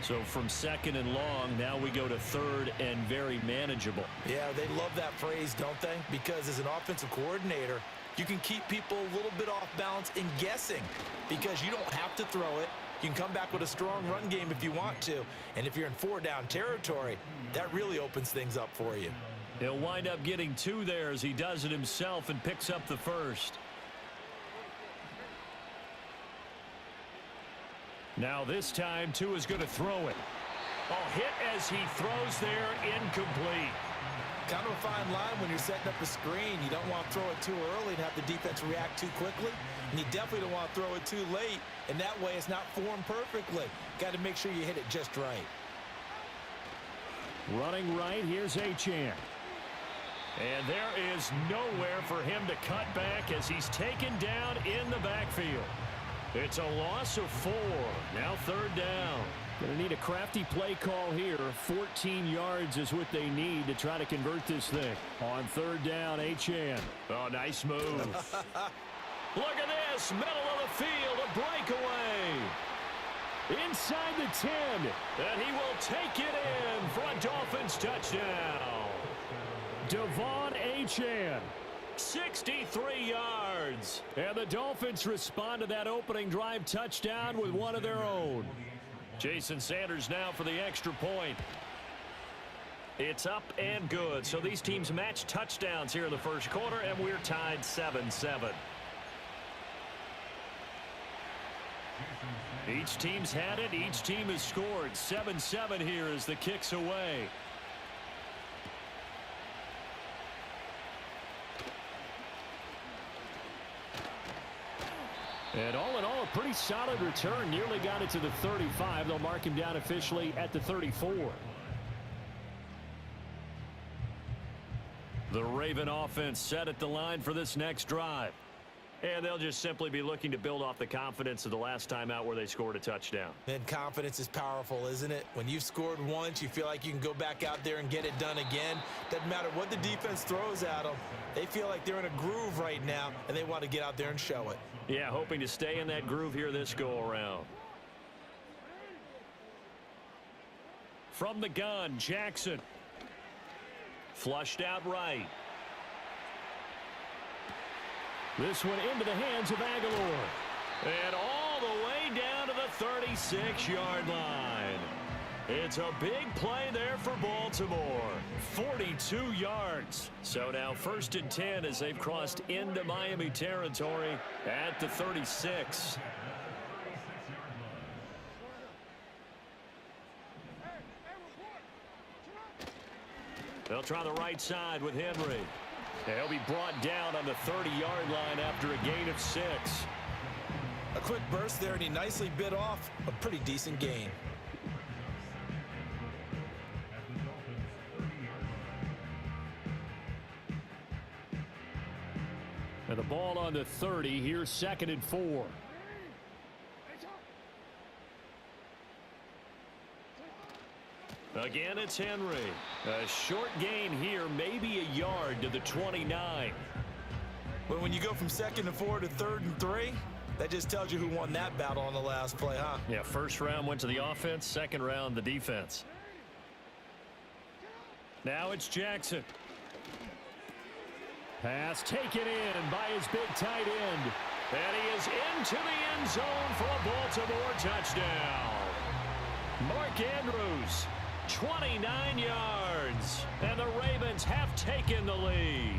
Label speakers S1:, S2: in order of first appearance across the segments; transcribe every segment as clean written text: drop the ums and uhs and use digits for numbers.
S1: So from second and long, now we go to third and very manageable.
S2: Yeah, they love that phrase, don't they? Because as an offensive coordinator, you can keep people a little bit off balance and guessing because you don't have to throw it. You can come back with a strong run game if you want to. And if you're in 4-down territory, that really opens things up for you.
S1: He'll wind up getting 2 there as he does it himself and picks up the first. Now this time, Tua is going to throw it. Oh, hit as he throws there, incomplete.
S2: Kind of a fine line when you're setting up a screen. You don't want to throw it too early and have the defense react too quickly. And you definitely don't want to throw it too late. And that way it's not formed perfectly. Got to make sure you hit it just right.
S1: Running right, here's Achane. And there is nowhere for him to cut back as he's taken down in the backfield. It's a loss of 4. Now 3rd down. Going to need a crafty play call here. 14 yards is what they need to try to convert this thing. On 3rd down, Achane. Oh, nice move. Look at this. Middle of the field, a breakaway. Inside the 10. And he will take it in for a Dolphins touchdown. Devon Achane. 63 yards. And the Dolphins respond to that opening drive touchdown with one of their own. Jason Sanders now for the extra point. It's up and good. So these teams match touchdowns here in the first quarter, and we're tied 7-7. Each team's had it. Each team has scored. 7-7 here as the kick's away. And all in all, a pretty solid return. Nearly got it to the 35. They'll mark him down officially at the 34. The Raven offense set at the line for this next drive. And they'll just simply be looking to build off the confidence of the last time out where they scored a touchdown.
S2: And confidence is powerful, isn't it? When you've scored once, you feel like you can go back out there and get it done again. Doesn't matter what the defense throws at them. They feel like they're in a groove right now, and they want to get out there and show it.
S1: Yeah, hoping to stay in that groove here this go-around. From the gun, Jackson. Flushed out right. This one into the hands of Aguilar. And all the way down to the 36-yard line. It's a big play there for Baltimore. 42 yards. So now 1st and 10 as they've crossed into Miami territory at the 36. They'll try the right side with Henry. He'll be brought down on the 30-yard line after a gain of 6.
S2: A quick burst there, and he nicely bit off a pretty decent gain.
S1: And the ball on the 30. Here's 2nd and 4. Again, it's Henry. A short gain here, maybe a yard to the 29.
S2: But when you go from 2nd and 4 to 3rd and 3, that just tells you who won that battle on the last play, huh?
S1: Yeah, first round went to the offense, second round the defense. Now it's Jackson. Pass taken in by his big tight end. And he is into the end zone for a Baltimore touchdown. Mark Andrews. 29 yards, and the Ravens have taken the lead.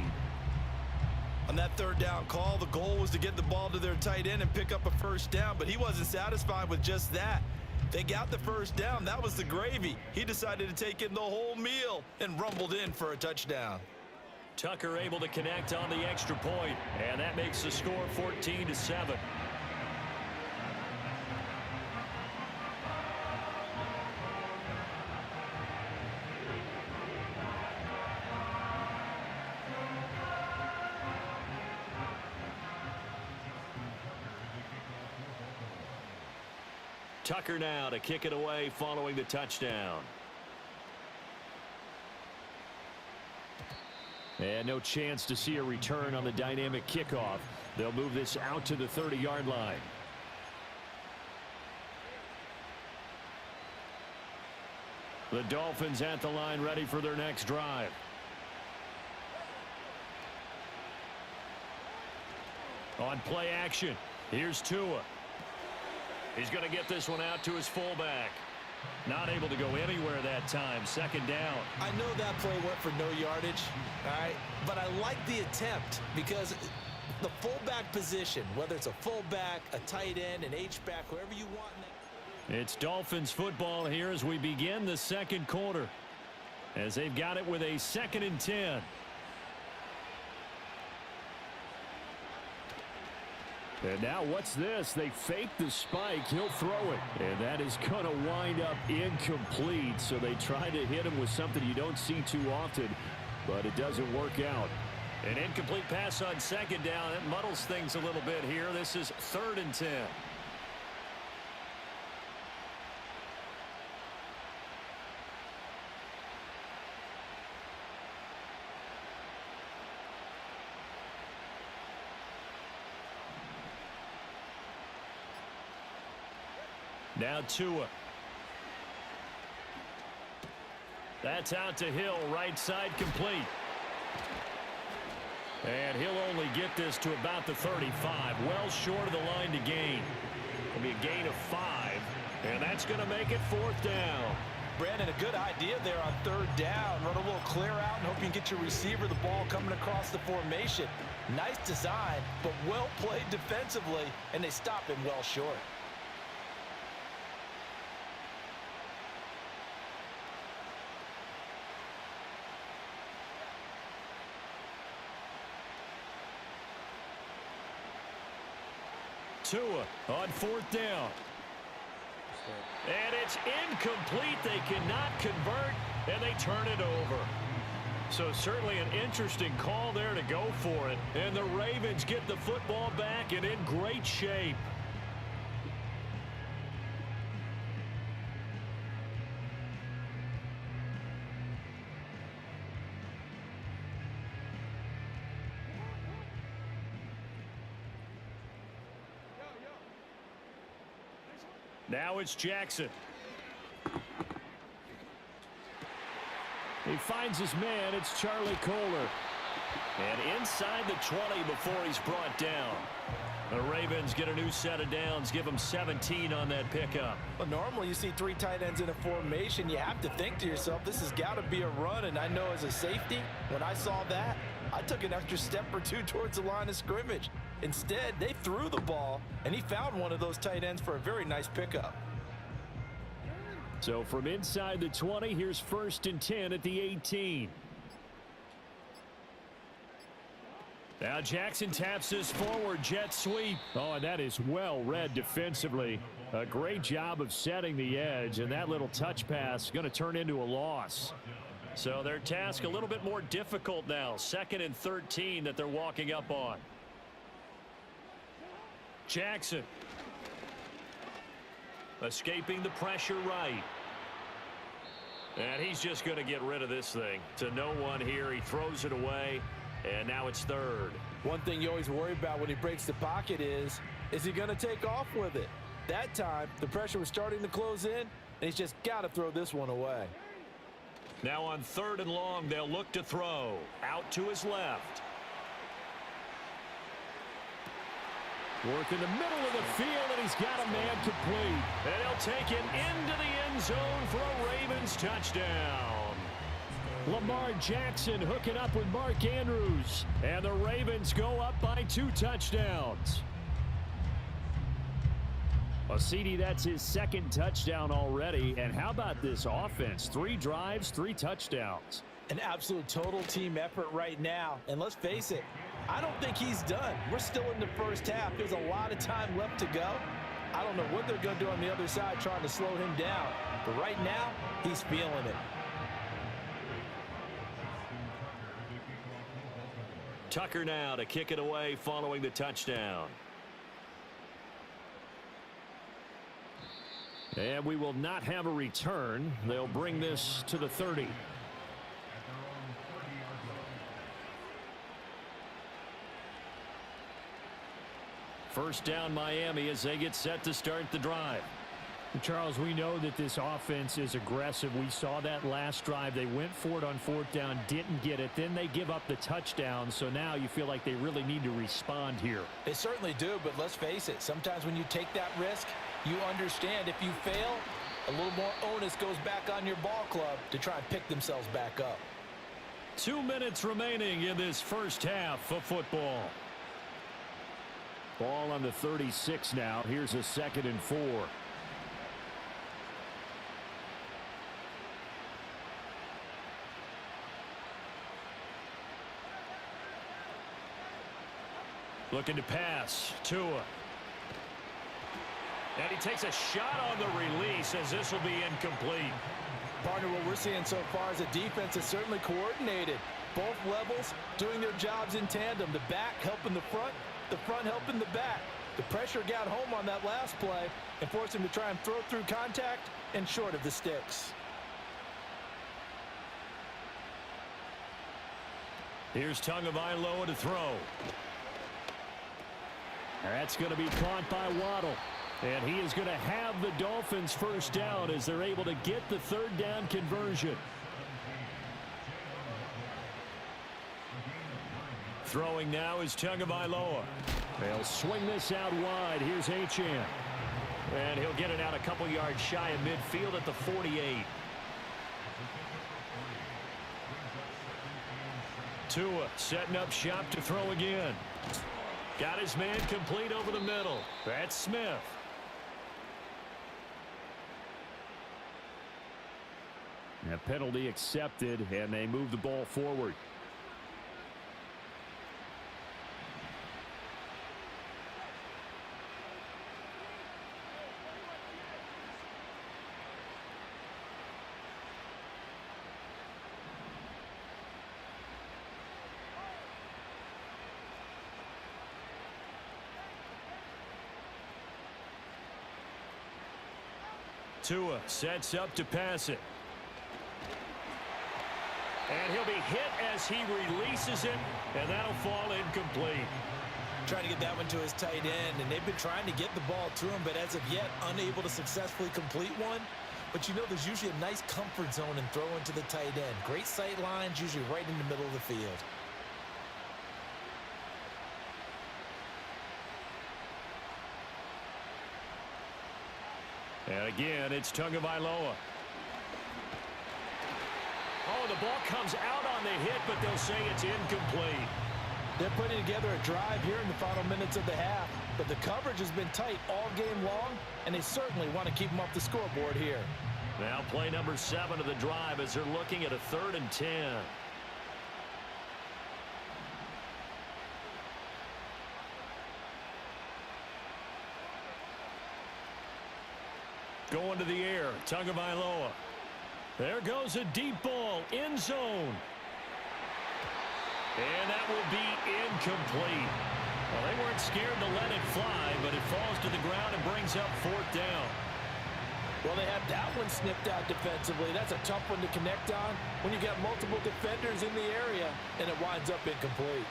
S2: On that 3rd down call, the goal was to get the ball to their tight end and pick up a 1st down, but he wasn't satisfied with just that. They got the 1st down. That was the gravy. He decided to take in the whole meal and rumbled in for a touchdown.
S1: Tucker able to connect on the extra point, and that makes the score 14-7. Tucker now to kick it away following the touchdown. And no chance to see a return on the dynamic kickoff. They'll move this out to the 30-yard line. The Dolphins at the line, ready for their next drive. On play action, here's Tua. He's going to get this one out to his fullback. Not able to go anywhere that time. Second down.
S2: I know that play went for no yardage, all right, but I like the attempt because the fullback position, whether it's a fullback, a tight end, an H-back, whoever you want.
S1: It's Dolphins football here as we begin the second quarter, as they've got it with a 2nd and 10. And now what's this? They fake the spike. He'll throw it. And that is going to wind up incomplete. So they try to hit him with something you don't see too often, but it doesn't work out. An incomplete pass on 2nd down. It muddles things a little bit here. This is 3rd and 10. Now Tua. That's out to Hill, right side complete. And he'll only get this to about the 35, well short of the line to gain. It'll be a gain of 5, and that's going to make it 4th down.
S2: Brandon, a good idea there on 3rd down. Run a little clear out and hope you can get your receiver the ball coming across the formation. Nice design, but well played defensively, and they stop him well short.
S1: Tua on 4th down. And it's incomplete. They cannot convert, and they turn it over. So certainly an interesting call there to go for it. And the Ravens get the football back and in great shape. Now it's Jackson. He finds his man. It's Charlie Kohler. And inside the 20 before he's brought down. The Ravens get a new set of downs. Give them 17 on that pickup.
S2: Well, normally you see 3 tight ends in a formation. You have to think to yourself, this has got to be a run. And I know as a safety, when I saw that, I took an extra step or 2 towards the line of scrimmage. Instead, they threw the ball, and he found one of those tight ends for a very nice pickup.
S1: So from inside the 20, here's 1st and 10 at the 18. Now Jackson taps this forward jet sweep. Oh, and that is well read defensively. A great job of setting the edge, and that little touch pass is going to turn into a loss. So their task a little bit more difficult now. 2nd and 13 that they're walking up on. Jackson. Escaping the pressure right. And he's just going to get rid of this thing. To no one here. He throws it away. And now it's 3rd.
S2: One thing you always worry about when he breaks the pocket is he going to take off with it? That time, the pressure was starting to close in, and he's just got to throw this one away.
S1: Now on 3rd and long, they'll look to throw. Out to his left. Work in the middle of the field, and he's got a man complete. And he'll take it into the end zone for a Ravens touchdown. Lamar Jackson hooking up with Mark Andrews. And the Ravens go up by 2 touchdowns. Well, CD, that's his 2nd touchdown already. And how about this offense? 3 drives, 3 touchdowns.
S2: An absolute total team effort right now. And let's face it, I don't think he's done. We're still in the first half. There's a lot of time left to go. I don't know what they're going to do on the other side trying to slow him down. But right now, he's feeling it.
S1: Tucker now to kick it away following the touchdown. And we will not have a return. They'll bring this to the 30. First down Miami as they get set to start the drive. Charles, we know that this offense is aggressive. We saw that last drive. They went for it on fourth down, didn't get it. Then they give up the touchdown. So now you feel like they really need to respond here.
S2: They certainly do, but let's face it. Sometimes when you take that risk, you understand if you fail, a little more onus goes back on your ball club to try and pick themselves back up.
S1: 2 minutes remaining in this first half of football. Ball on the 36 now. Here's a 2nd and 4. Looking to pass. Tua. And he takes a shot on the release as this will be incomplete.
S2: Partner, what we're seeing so far is a defense is certainly coordinated. Both levels doing their jobs in tandem. The back helping the front helping the back. The pressure got home on that last play and forced him to try and throw through contact and short of the sticks.
S1: Here's Tagovailoa to throw. That's going to be caught by Waddle. And he is going to have the Dolphins first down as they're able to get the 3rd down conversion. Throwing now is Tagovailoa. They'll swing this out wide. Here's Achane. And he'll get it out a couple yards shy of midfield at the 48. Tua setting up shop to throw again. Got his man complete over the middle. That's Smith. A penalty accepted, and they move the ball forward. Tua sets up to pass it. And he'll be hit as he releases it, and that'll fall incomplete.
S2: Trying to get that one to his tight end, and they've been trying to get the ball to him, but as of yet, unable to successfully complete one. But you know there's usually a nice comfort zone in throwing to the tight end. Great sight lines, usually right in the middle of the field.
S1: And again, it's Tagovailoa. Oh, the ball comes out on the hit, but they'll say it's incomplete.
S2: They're putting together a drive here in the final minutes of the half, but the coverage has been tight all game long, and they certainly want to keep them off the scoreboard here.
S1: Now play number 7 of the drive as they're looking at a 3rd and 10. Going to the air, Tagovailoa. There goes a deep ball, end zone. And that will be incomplete. Well, they weren't scared to let it fly, but it falls to the ground and brings up 4th down.
S2: Well, they had that one snipped out defensively. That's a tough one to connect on when you got multiple defenders in the area, and it winds up incomplete.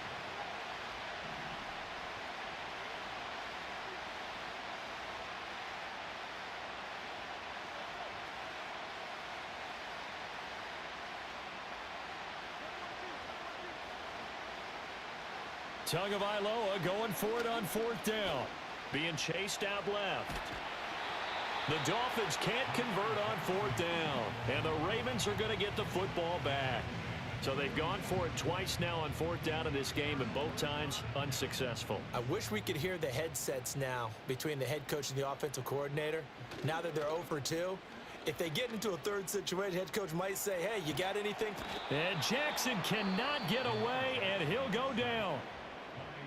S1: Tagovailoa going for it on 4th down. Being chased out left. The Dolphins can't convert on 4th down. And the Ravens are going to get the football back. So they've gone for it twice now on 4th down in this game, and both times unsuccessful.
S2: I wish we could hear the headsets now between the head coach and the offensive coordinator. Now that they're 0 for 2. If they get into a 3rd situation, head coach might say, hey, you got anything?
S1: And Jackson cannot get away, and he'll go down.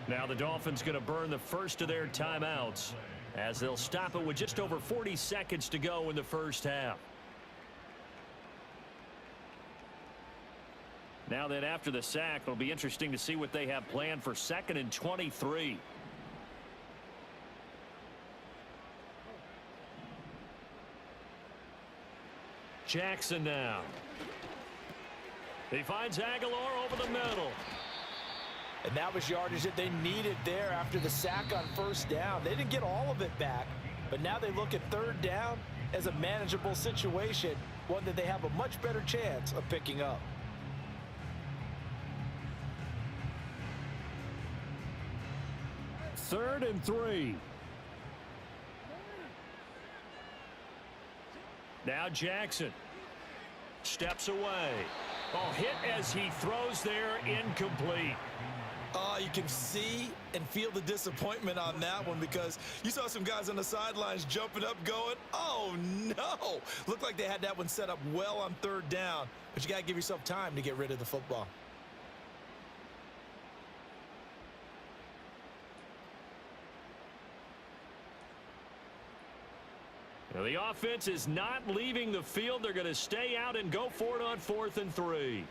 S1: Now the Dolphins going to burn the first of their timeouts as they'll stop it with just over 40 seconds to go in the first half. Now then, after the sack, it'll be interesting to see what they have planned for 2nd and 23. Jackson now. He finds Aguilar over the middle.
S2: And that was yardage that they needed there after the sack on 1st down. They didn't get all of it back, but now they look at 3rd down, as a manageable situation, one that they have a much better chance of picking up.
S1: Third and 3. Now Jackson steps away. Oh, hit as he throws there, incomplete.
S2: You can see and feel the disappointment on that one because you saw some guys on the sidelines jumping up going, oh no. Looked like they had that one set up well on third down, but you got to give yourself time to get rid of the football.
S1: Now the offense is not leaving the field. They're going to stay out and go for it on 4th and 3.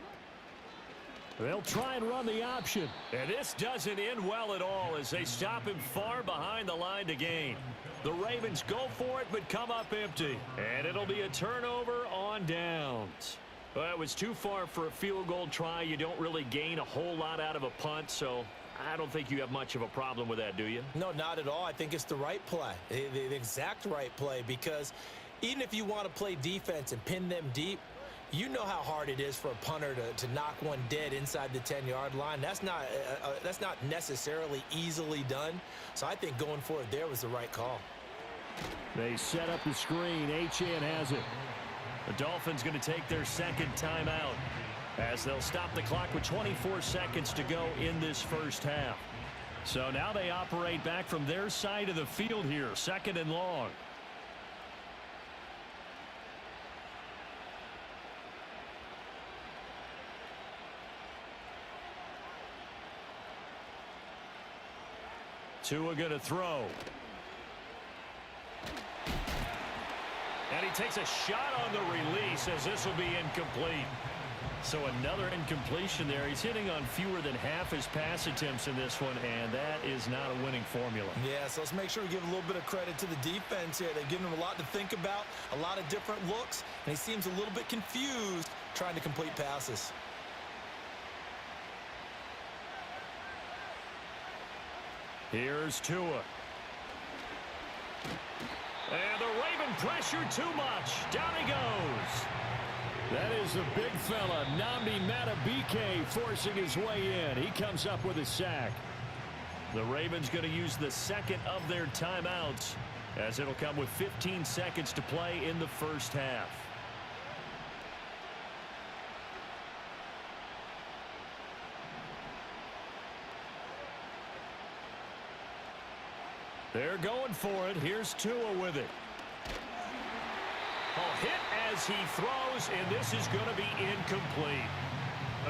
S1: They'll try and run the option. And this doesn't end well at all as they stop him far behind the line to gain. The Ravens go for it but come up empty. And it'll be a turnover on downs. Well, it was too far for a field goal try. You don't really gain a whole lot out of a punt, so I don't think you have much of a problem with that, do you?
S2: No, not at all. I think it's the right play, the exact right play, because even if you want to play defense and pin them deep, you know how hard it is for a punter to knock one dead inside the 10-yard line. That's not necessarily easily done. So I think going for it there was the right call.
S1: They set up the screen. Achane has it. The Dolphins going to take their second timeout as they'll stop the clock with 24 seconds to go in this first half. So now they operate back from their side of the field here, 2nd and long. Tua going to throw. And he takes a shot on the release as this will be incomplete. So another incompletion there. He's hitting on fewer than half his pass attempts in this one, and that is not a winning formula.
S2: Yeah, so let's make sure we give a little bit of credit to the defense here. They've given him a lot to think about, a lot of different looks, and he seems a little bit confused trying to complete passes.
S1: Here's Tua. And the Raven pressure too much. Down he goes. That is the big fella, Nnamdi Madubuike, forcing his way in. He comes up with a sack. The Ravens going to use the second of their timeouts as it'll come with 15 seconds to play in the first half. They're going for it. Here's Tua with it. Oh, hit as he throws, and this is going to be incomplete.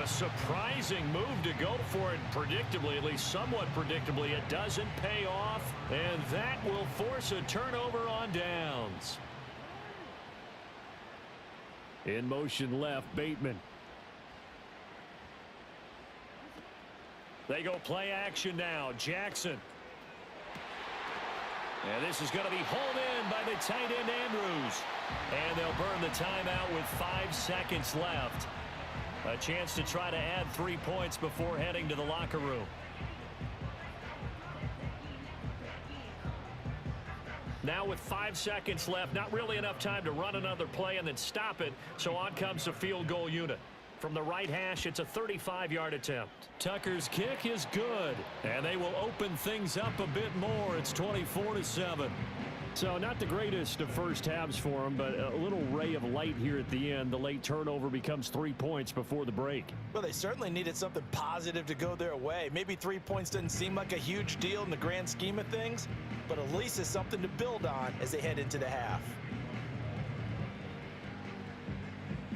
S1: A surprising move to go for it predictably, at least somewhat predictably. It doesn't pay off, and that will force a turnover on downs. In motion left, Bateman. They go play action now. Jackson. And this is going to be hauled in by the tight end Andrews. And they'll burn the timeout with 5 seconds left. A chance to try to add 3 points before heading to the locker room. Now with 5 seconds left, not really enough time to run another play and then stop it. So on comes the field goal unit. From the right hash, it's a 35-yard attempt. Tucker's kick is good, and they will open things up a bit more. It's 24-7. So not the greatest of first halves for them, but a little ray of light here at the end. The late turnover becomes 3 points before the break.
S2: Well, they certainly needed something positive to go their way. Maybe 3 points doesn't seem like a huge deal in the grand scheme of things, but at least it's something to build on as they head into the half.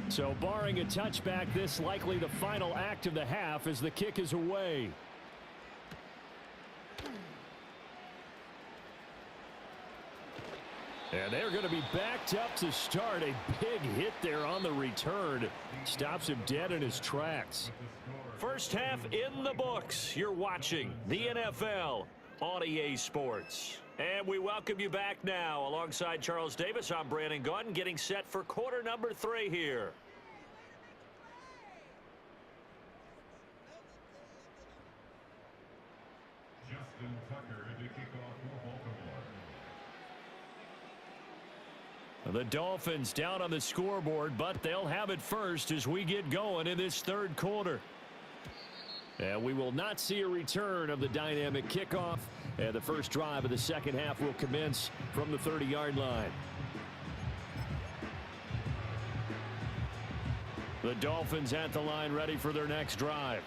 S1: So barring a touchback, this likely the final act of the half as the kick is away. And they're going to be backed up to start. A big hit there on the return. Stops him dead in his tracks. First half in the books. You're watching the NFL on EA Sports. And we welcome you back now. Alongside Charles Davis, I'm Brandon Gaudin, getting set for quarter number 3 here. The Dolphins down on the scoreboard, but they'll have it first as we get going in this third quarter. And we will not see a return of the dynamic kickoff. And the first drive of the second half will commence from the 30-yard line. The Dolphins at the line ready for their next drive.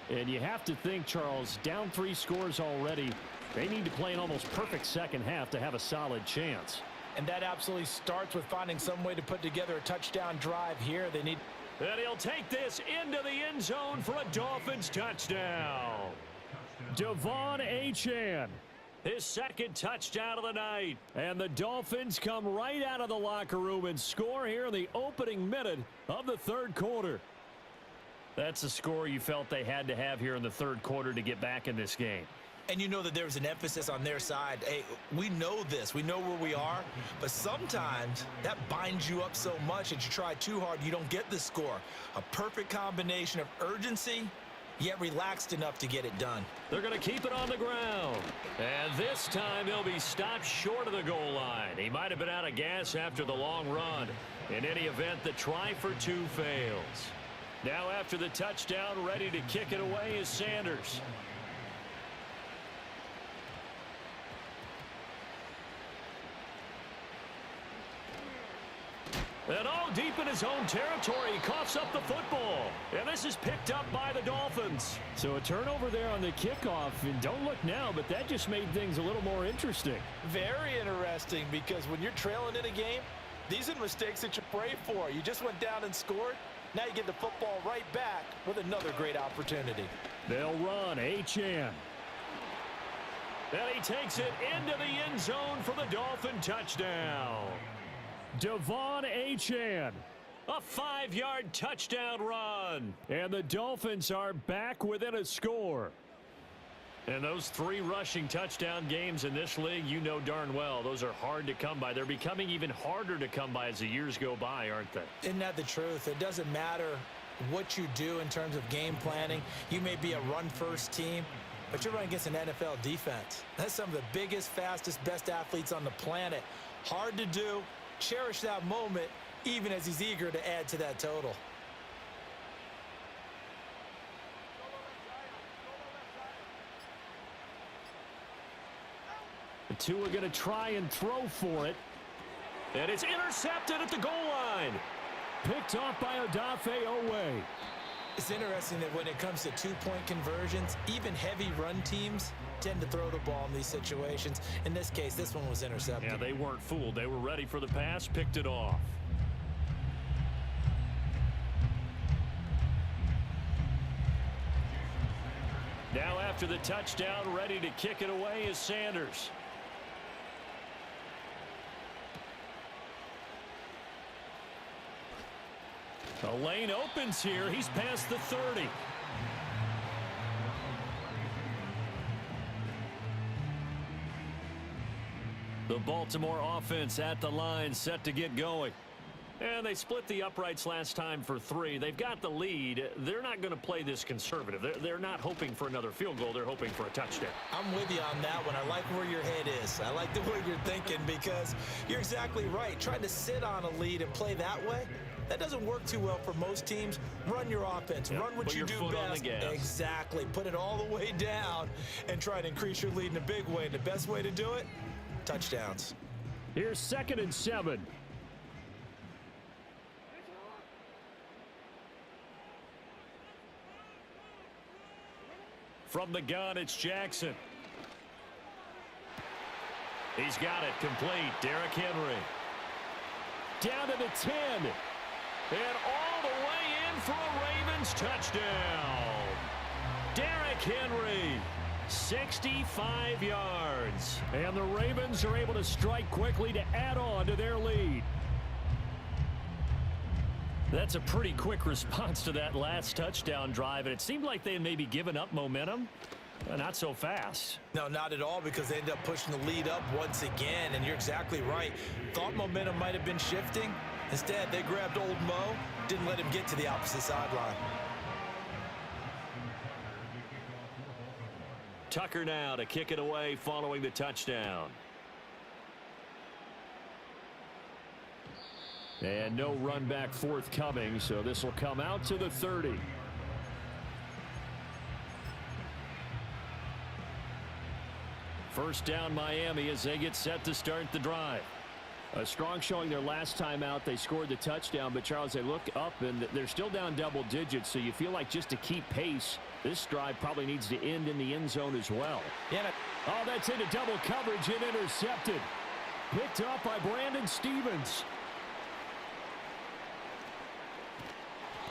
S1: And you have to think, Charles, down 3 scores already. They need to play an almost perfect second half to have a solid chance.
S2: And that absolutely starts with finding some way to put together a touchdown drive here. They need...
S1: And he'll take this into the end zone for a Dolphins touchdown. Devon Achane, his second touchdown of the night. And the Dolphins come right out of the locker room and score here in the opening minute of the third quarter. That's a score you felt they had to have here in the third quarter to get back in this game.
S2: And you know that there was an emphasis on their side. Hey, we know this. We know where we are. But sometimes that binds you up so much that you try too hard, you don't get the score. A perfect combination of urgency, yet relaxed enough to get it done.
S1: They're going to keep it on the ground. And this time he'll be stopped short of the goal line. He might have been out of gas after the long run. In any event, the try for 2 fails. Now after the touchdown, ready to kick it away is Sanders. And all deep in his own territory, he coughs up the football. And this is picked up by the Dolphins. So a turnover there on the kickoff. And don't look now, but that just made things a little more interesting.
S2: Very interesting, because when you're trailing in a game, these are the mistakes that you pray for. You just went down and scored. Now you get the football right back with another great opportunity.
S1: They'll run. Achane. And he takes it into the end zone for the Dolphin touchdown. Devon Achane, a 5-yard touchdown run. And the Dolphins are back within a score. And those 3 rushing touchdown games in this league, you know darn well, those are hard to come by. They're becoming even harder to come by as the years go by, aren't they?
S2: Isn't that the truth? It doesn't matter what you do in terms of game planning. You may be a run-first team, but you're running against an NFL defense. That's some of the biggest, fastest, best athletes on the planet. Hard to do. Cherish that moment, even as he's eager to add to that total.
S1: The 2 are going to try and throw for it. And it's intercepted at the goal line. Picked off by Odafe Owe.
S2: It's interesting that when it comes to 2-point conversions, even heavy run teams tend to throw the ball in these situations. In this case, this one was intercepted.
S1: Yeah, they weren't fooled. They were ready for the pass, picked it off. Now after the touchdown, ready to kick it away is Sanders. The lane opens here. He's past the 30. The Baltimore offense at the line, set to get going. And they split the uprights last time for 3. They've got the lead. They're not going to play this conservative. They're not hoping for another field goal. They're hoping for a touchdown.
S2: I'm with you on that one. I like where your head is. I like the way you're thinking, because you're exactly right. Trying to sit on a lead and play that way, that doesn't work too well for most teams. Run your offense. Run what you do best. Exactly. Put it all the way down and try to increase your lead in a big way. And the best way to do it, touchdowns.
S1: Here's 2nd and 7. From the gun, it's Jackson. He's got it complete. Derrick Henry. Down to the 10. And all the way in for a Ravens touchdown. Derrick Henry, 65 yards. And the Ravens are able to strike quickly to add on to their lead. That's a pretty quick response to that last touchdown drive, and it seemed like they had maybe given up momentum. Not so fast.
S2: No, not at all, because they ended up pushing the lead up once again, and you're exactly right. Thought momentum might have been shifting. Instead, they grabbed old Mo, didn't let him get to the opposite sideline.
S1: Tucker now to kick it away following the touchdown. And no run back forthcoming, so this will come out to the 30. First down Miami as they get set to start the drive. A strong showing their last time out. They scored the touchdown, but Charles, they look up and they're still down double digits, so you feel like just to keep pace, this drive probably needs to end in the end zone as well.
S2: Yeah.
S1: Oh, that's into double coverage and intercepted. Picked up by Brandon Stevens.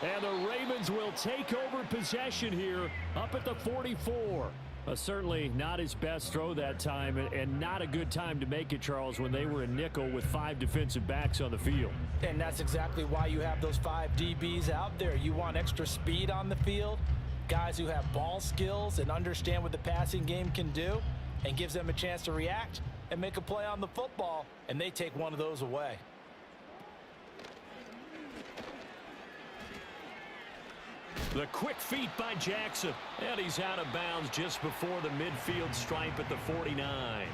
S1: And the Ravens will take over possession here up at the 44. Certainly not his best throw that time, and not a good time to make it, Charles, when they were in nickel with 5 defensive backs on the field.
S2: And that's exactly why you have those 5 DBs out there. You want extra speed on the field, guys who have ball skills and understand what the passing game can do, and gives them a chance to react and make a play on the football, and they take one of those away.
S1: The quick feet by Jackson. And he's out of bounds just before the midfield stripe at the 49.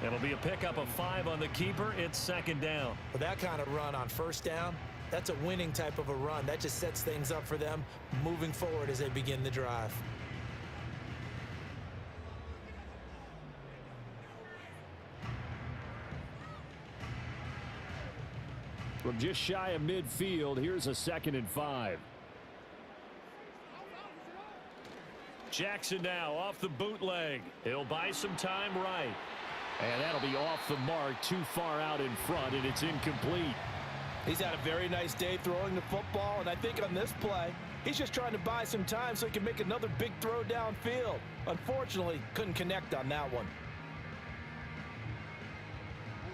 S1: It'll be a pickup of 5 on the keeper. It's second down.
S2: With that kind of run on first down, that's a winning type of a run. That just sets things up for them moving forward as they begin the drive.
S1: From just shy of midfield, here's a 2nd and 5. Jackson now off the bootleg. He'll buy some time right. And that'll be off the mark, too far out in front, and it's incomplete.
S2: He's had a very nice day throwing the football, and I think on this play, he's just trying to buy some time so he can make another big throw downfield. Unfortunately, couldn't connect on that one.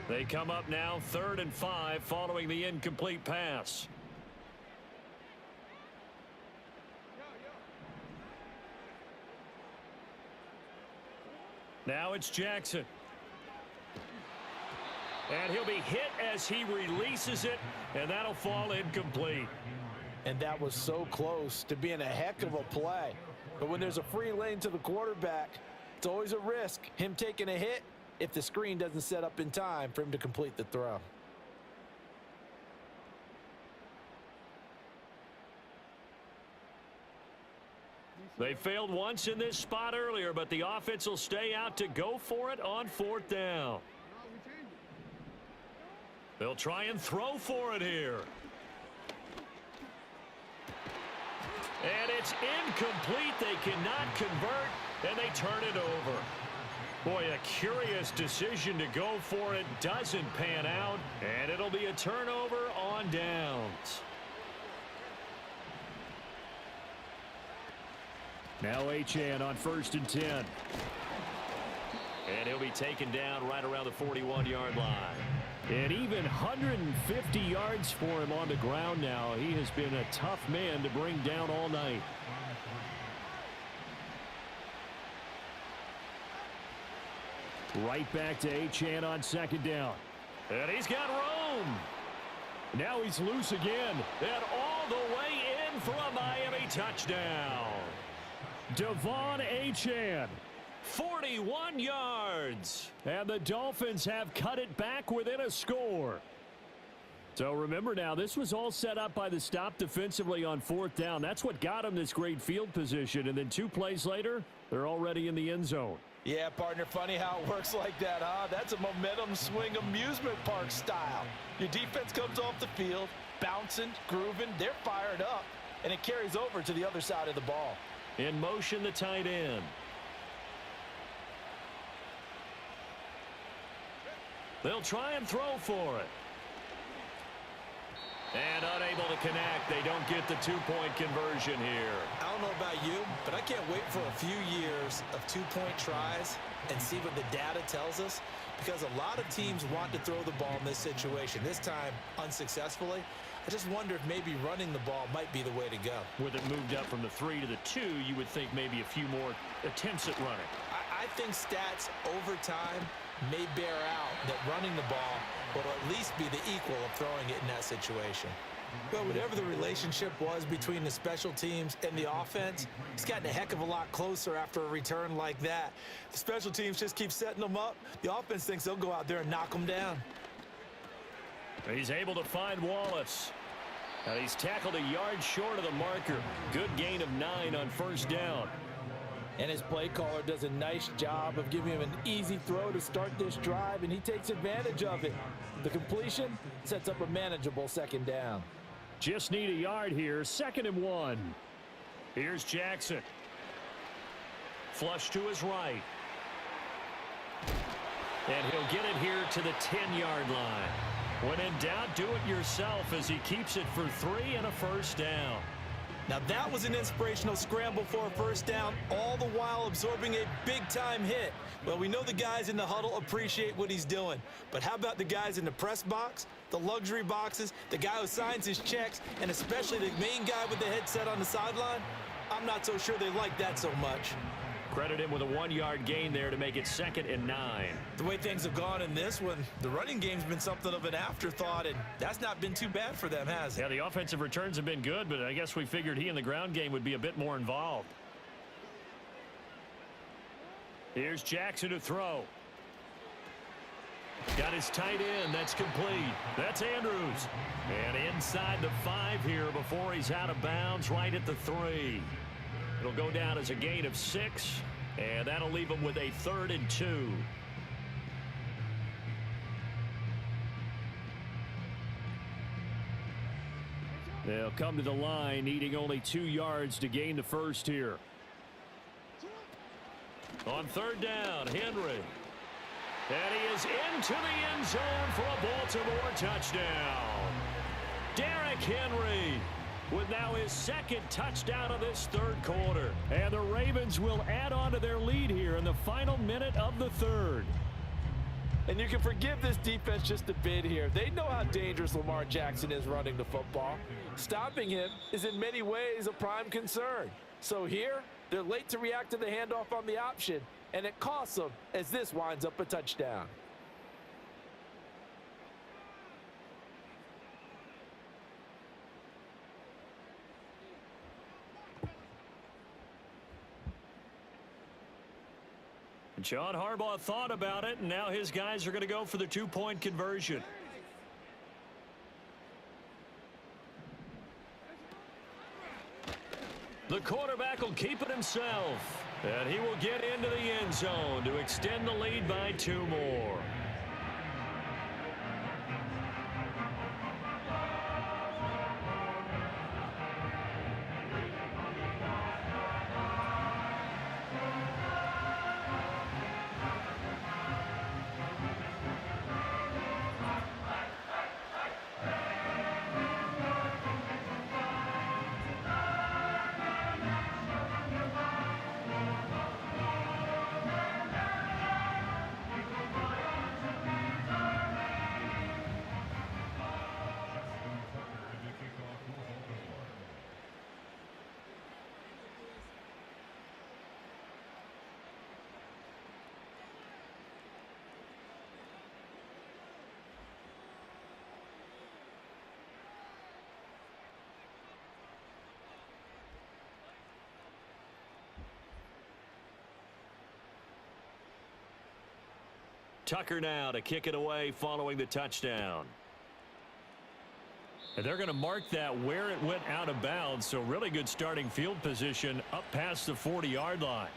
S1: They come up now 3rd and 5 following the incomplete pass. Now it's Jackson. And he'll be hit as he releases it, and that'll fall incomplete.
S2: And that was so close to being a heck of a play. But when there's a free lane to the quarterback, it's always a risk, him taking a hit, if the screen doesn't set up in time for him to complete the throw.
S1: They failed once in this spot earlier, but the offense will stay out to go for it on 4th down. They'll try and throw for it here. And it's incomplete. They cannot convert, and they turn it over. Boy, a curious decision to go for it. Doesn't pan out, and it'll be a turnover on downs. Now Achane on 1st and 10. And he'll be taken down right around the 41-yard line. And even 150 yards for him on the ground now. He has been a tough man to bring down all night. Right back to Achane on 2nd down. And he's got room. Now he's loose again. And all the way in for a Miami touchdown. Devon Achane, 41 yards. And the Dolphins have cut it back within a score. So remember now, this was all set up by the stop defensively on 4th down. That's what got them this great field position. And then 2 plays later, they're already in the end zone.
S2: Yeah, partner, funny how it works like that, huh? That's a momentum swing amusement park style. Your defense comes off the field, bouncing, grooving, they're fired up, and it carries over to the other side of the ball.
S1: In motion, the tight end. They'll try and throw for it. And unable to connect. They don't get the 2-point conversion here.
S2: I don't know about you, but I can't wait for a few years of 2-point tries and see what the data tells us, because a lot of teams want to throw the ball in this situation. This time, unsuccessfully. I just wonder if maybe running the ball might be the way to go.
S1: With it moved up from the 3 to the 2, you would think maybe a few more attempts at running.
S2: I think stats over time may bear out that running the ball will at least be the equal of throwing it in that situation. But whatever the relationship was between the special teams and the offense, it's gotten a heck of a lot closer after a return like that. The special teams just keep setting them up. The offense thinks they'll go out there and knock them down.
S1: He's able to find Wallace. And he's tackled a yard short of the marker. Good gain of 9 on first down.
S2: And his play caller does a nice job of giving him an easy throw to start this drive, and he takes advantage of it. The completion sets up a manageable second down.
S1: Just need a yard here. 2nd and 1. Here's Jackson. Flush to his right. And he'll get it here to the 10-yard line. When in doubt, do it yourself as he keeps it for 3 and a first down.
S2: Now that was an inspirational scramble for a first down, all the while absorbing a big-time hit. Well, we know the guys in the huddle appreciate what he's doing. But how about the guys in the press box, the luxury boxes, the guy who signs his checks, and especially the main guy with the headset on the sideline? I'm not so sure they like that so much.
S1: Credit him with a 1-yard gain there to make it 2nd and 9.
S2: The way things have gone in this one, the running game's been something of an afterthought, and that's not been too bad for them, has it?
S1: Yeah, the offensive returns have been good, but I guess we figured he in the ground game would be a bit more involved. Here's Jackson to throw. Got his tight end. That's complete. That's Andrews. And inside the 5 here before he's out of bounds right at the 3. It'll go down as a gain of 6, and that'll leave him with a 3rd and 2. They'll come to the line, needing only 2 yards to gain the first here. On 3rd down, Henry. And he is into the end zone for a Baltimore touchdown. Derrick Henry with now his 2nd touchdown of this 3rd quarter. And the Ravens will add on to their lead here in the final minute of the 3rd.
S2: And you can forgive this defense just a bit here. They know how dangerous Lamar Jackson is running the football. Stopping him is in many ways a prime concern. So here, they're late to react to the handoff on the option, and it costs them as this winds up a touchdown.
S1: John Harbaugh thought about it, and now his guys are going to go for the 2-point conversion. The quarterback will keep it himself, and he will get into the end zone to extend the lead by 2 more. Tucker now to kick it away following the touchdown. And they're going to mark that where it went out of bounds, so really good starting field position up past the 40-yard line.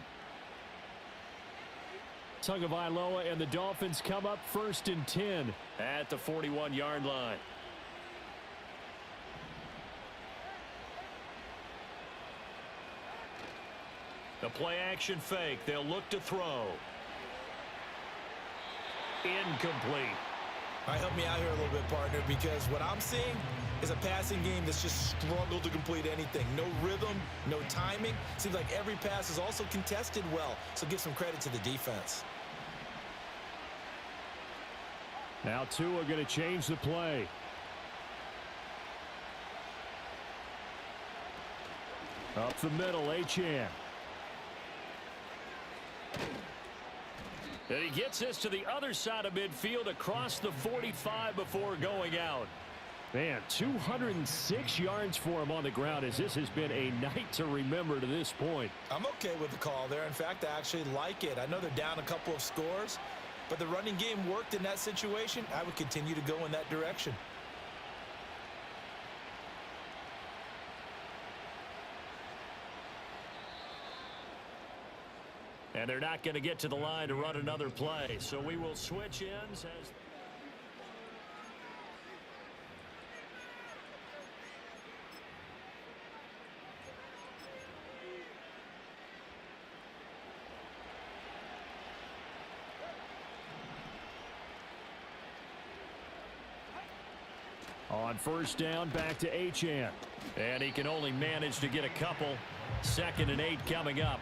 S1: Tagovailoa and the Dolphins come up 1st and 10 at the 41-yard line. The play action fake. They'll look to throw. Incomplete.
S2: All right, help me out here a little bit, partner, because what I'm seeing is a passing game that's just struggled to complete anything. No rhythm, no timing. Seems like every pass is also contested well, so give some credit to the defense.
S1: Now Tua going to change the play. Up the middle, Achane. And he gets this to the other side of midfield across the 45 before going out. Man, 206 yards for him on the ground as this has been a night to remember to this point.
S2: I'm okay with the call there. In fact, I actually like it. I know they're down a couple of scores, but the running game worked in that situation. I would continue to go in that direction.
S1: And they're not going to get to the line to run another play. So we will switch ends as... On first down, back to Achane. And he can only manage to get a couple. 2nd and 8 coming up.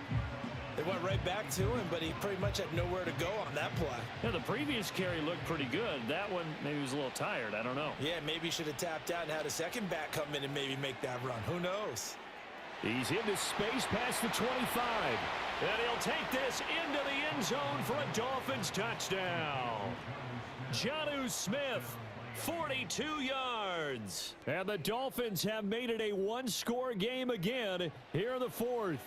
S2: They went right back to him, but he pretty much had nowhere to go on that play.
S1: Yeah, the previous carry looked pretty good. That one, maybe he was a little tired. I don't know.
S2: Yeah, maybe he should have tapped out and had a second back come in and maybe make that run. Who knows?
S1: He's into space past the 25. And he'll take this into the end zone for a Dolphins touchdown. Jonnu Smith, 42 yards. And the Dolphins have made it a one-score game again here in the 4th.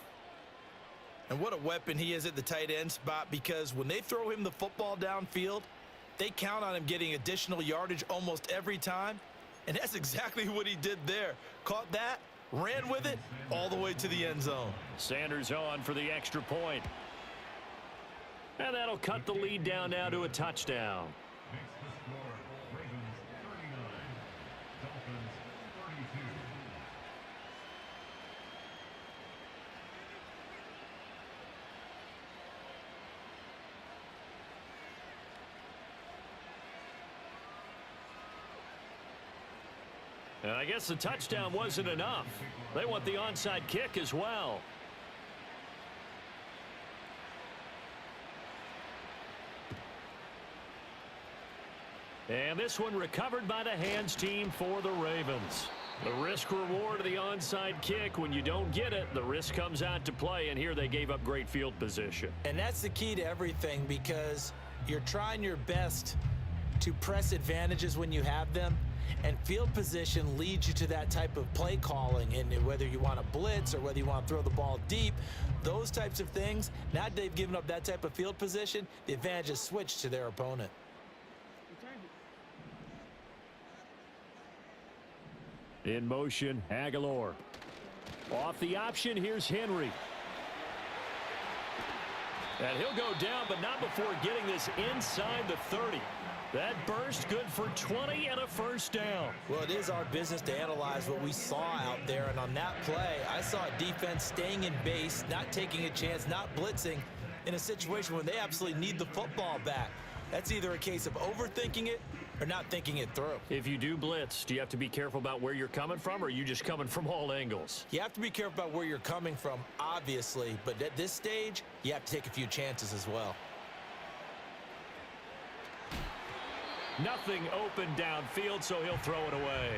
S2: And what a weapon he is at the tight end spot, because when they throw him the football downfield, they count on him getting additional yardage almost every time. And that's exactly what he did there. Caught that, ran with it, all the way to the end zone.
S1: Sanders on for the extra point. And that'll cut the lead down now to a touchdown. And I guess the touchdown wasn't enough. They want the onside kick as well. And this one recovered by the hands team for the Ravens. The risk reward of the onside kick. When you don't get it, the risk comes out to play, and here they gave up great field position.
S2: And that's the key to everything, because you're trying your best to press advantages when you have them. And field position leads you to that type of play calling, and whether you want to blitz or whether you want to throw the ball deep, those types of things. Now that they've given up that type of field position, the advantage is switched to their opponent.
S1: In motion, Aguilar. Off the option, here's Henry. And he'll go down, but not before getting this inside the 30. That burst good for 20 and a first down.
S2: Well, it is our business to analyze what we saw out there, and on that play, I saw a defense staying in base, not taking a chance, not blitzing in a situation where they absolutely need the football back. That's either a case of overthinking it or not thinking it through.
S1: If you do blitz, do you have to be careful about where you're coming from, or are you just coming from all angles?
S2: You have to be careful about where you're coming from, obviously, but at this stage, you have to take a few chances as well.
S1: Nothing open downfield, so he'll throw it away.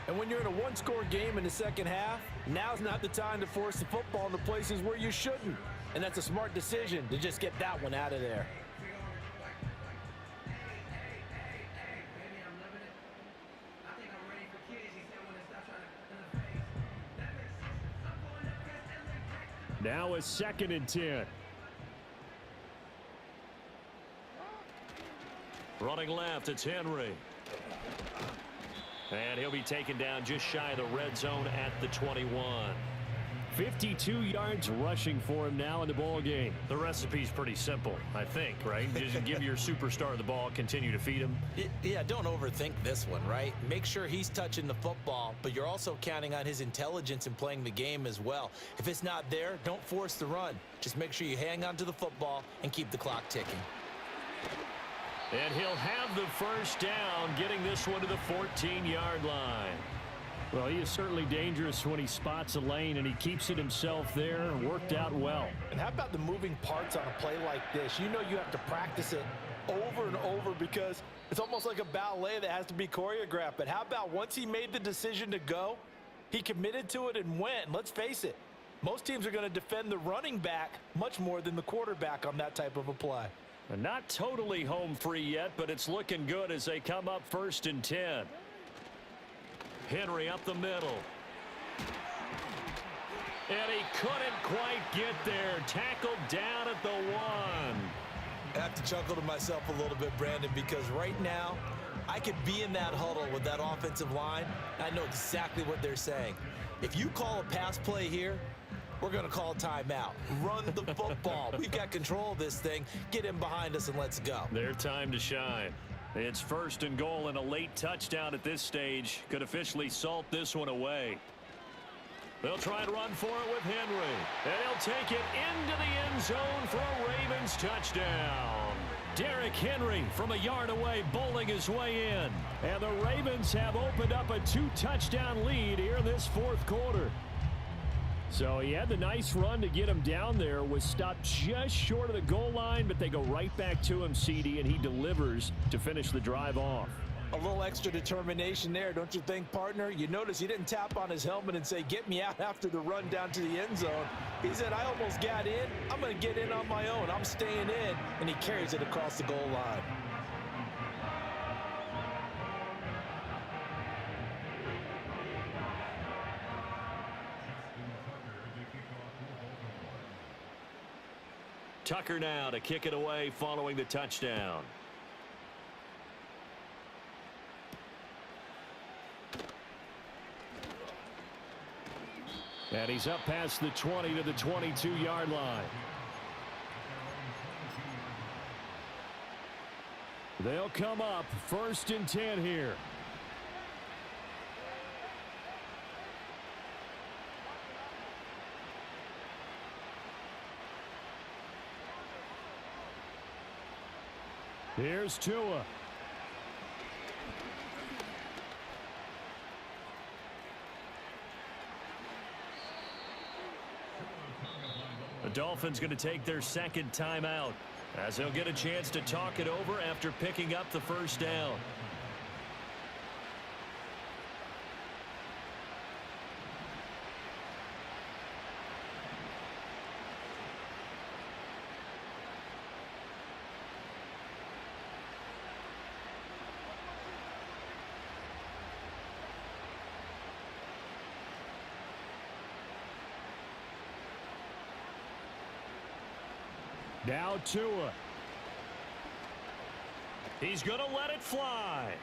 S3: And when you're in a one-score game in the second half, now's not the time to force the football into places where you shouldn't. And that's a smart decision to just get that one out of there.
S1: Now a 2nd and 10. Running left, it's Henry. And he'll be taken down just shy of the red zone at the 21. 52 yards rushing for him now in the ball game. The recipe's pretty simple, I think, right? Just give your superstar the ball, continue to feed him.
S2: Yeah, don't overthink this one, right? Make sure he's touching the football, but you're also counting on his intelligence in playing the game as well. If it's not there, don't force the run. Just make sure you hang on to the football and keep the clock ticking.
S1: And he'll have the first down, getting this one to the 14-yard line. Well, he is certainly dangerous when he spots a lane, and he keeps it himself there. Worked out well.
S3: And how about the moving parts on a play like this? You know you have to practice it over and over because it's almost like a ballet that has to be choreographed. But how about once he made the decision to go, he committed to it and went. And let's face it, most teams are going to defend the running back much more than the quarterback on that type of a play.
S1: And not totally home free yet, but it's looking good as they come up 1st and 10. Henry up the middle. And he couldn't quite get there. Tackled down at the 1.
S2: I have to chuckle to myself a little bit, Brandon, because right now I could be in that huddle with that offensive line. I know exactly what they're saying. If you call a pass play here, We're going to call timeout. Run the football. We've got control of this thing. Get him behind us and let's go.
S1: Their time to shine. It's 1st and goal, and a late touchdown at this stage could officially salt this one away. They'll try and run for it with Henry. And he'll take it into the end zone for a Ravens touchdown. Derrick Henry from a yard away bowling his way in. And the Ravens have opened up a 2-touchdown lead here in this 4th quarter. So he had the nice run to get him down there, was stopped just short of the goal line, but they go right back to him, CD, and he delivers to finish the drive off.
S3: A little extra determination there, don't you think, partner? You notice he didn't tap on his helmet and say, get me out after the run down to the end zone. He said, I almost got in. I'm going to get in on my own. I'm staying in. And he carries it across the goal line.
S1: Tucker now to kick it away following the touchdown. And he's up past the 20 to the 22-yard line. They'll come up 1st and 10 here. Here's Tua. The Dolphins going to take their 2nd timeout as they'll get a chance to talk it over after picking up the 1st down. Now Tua. He's going to let it fly.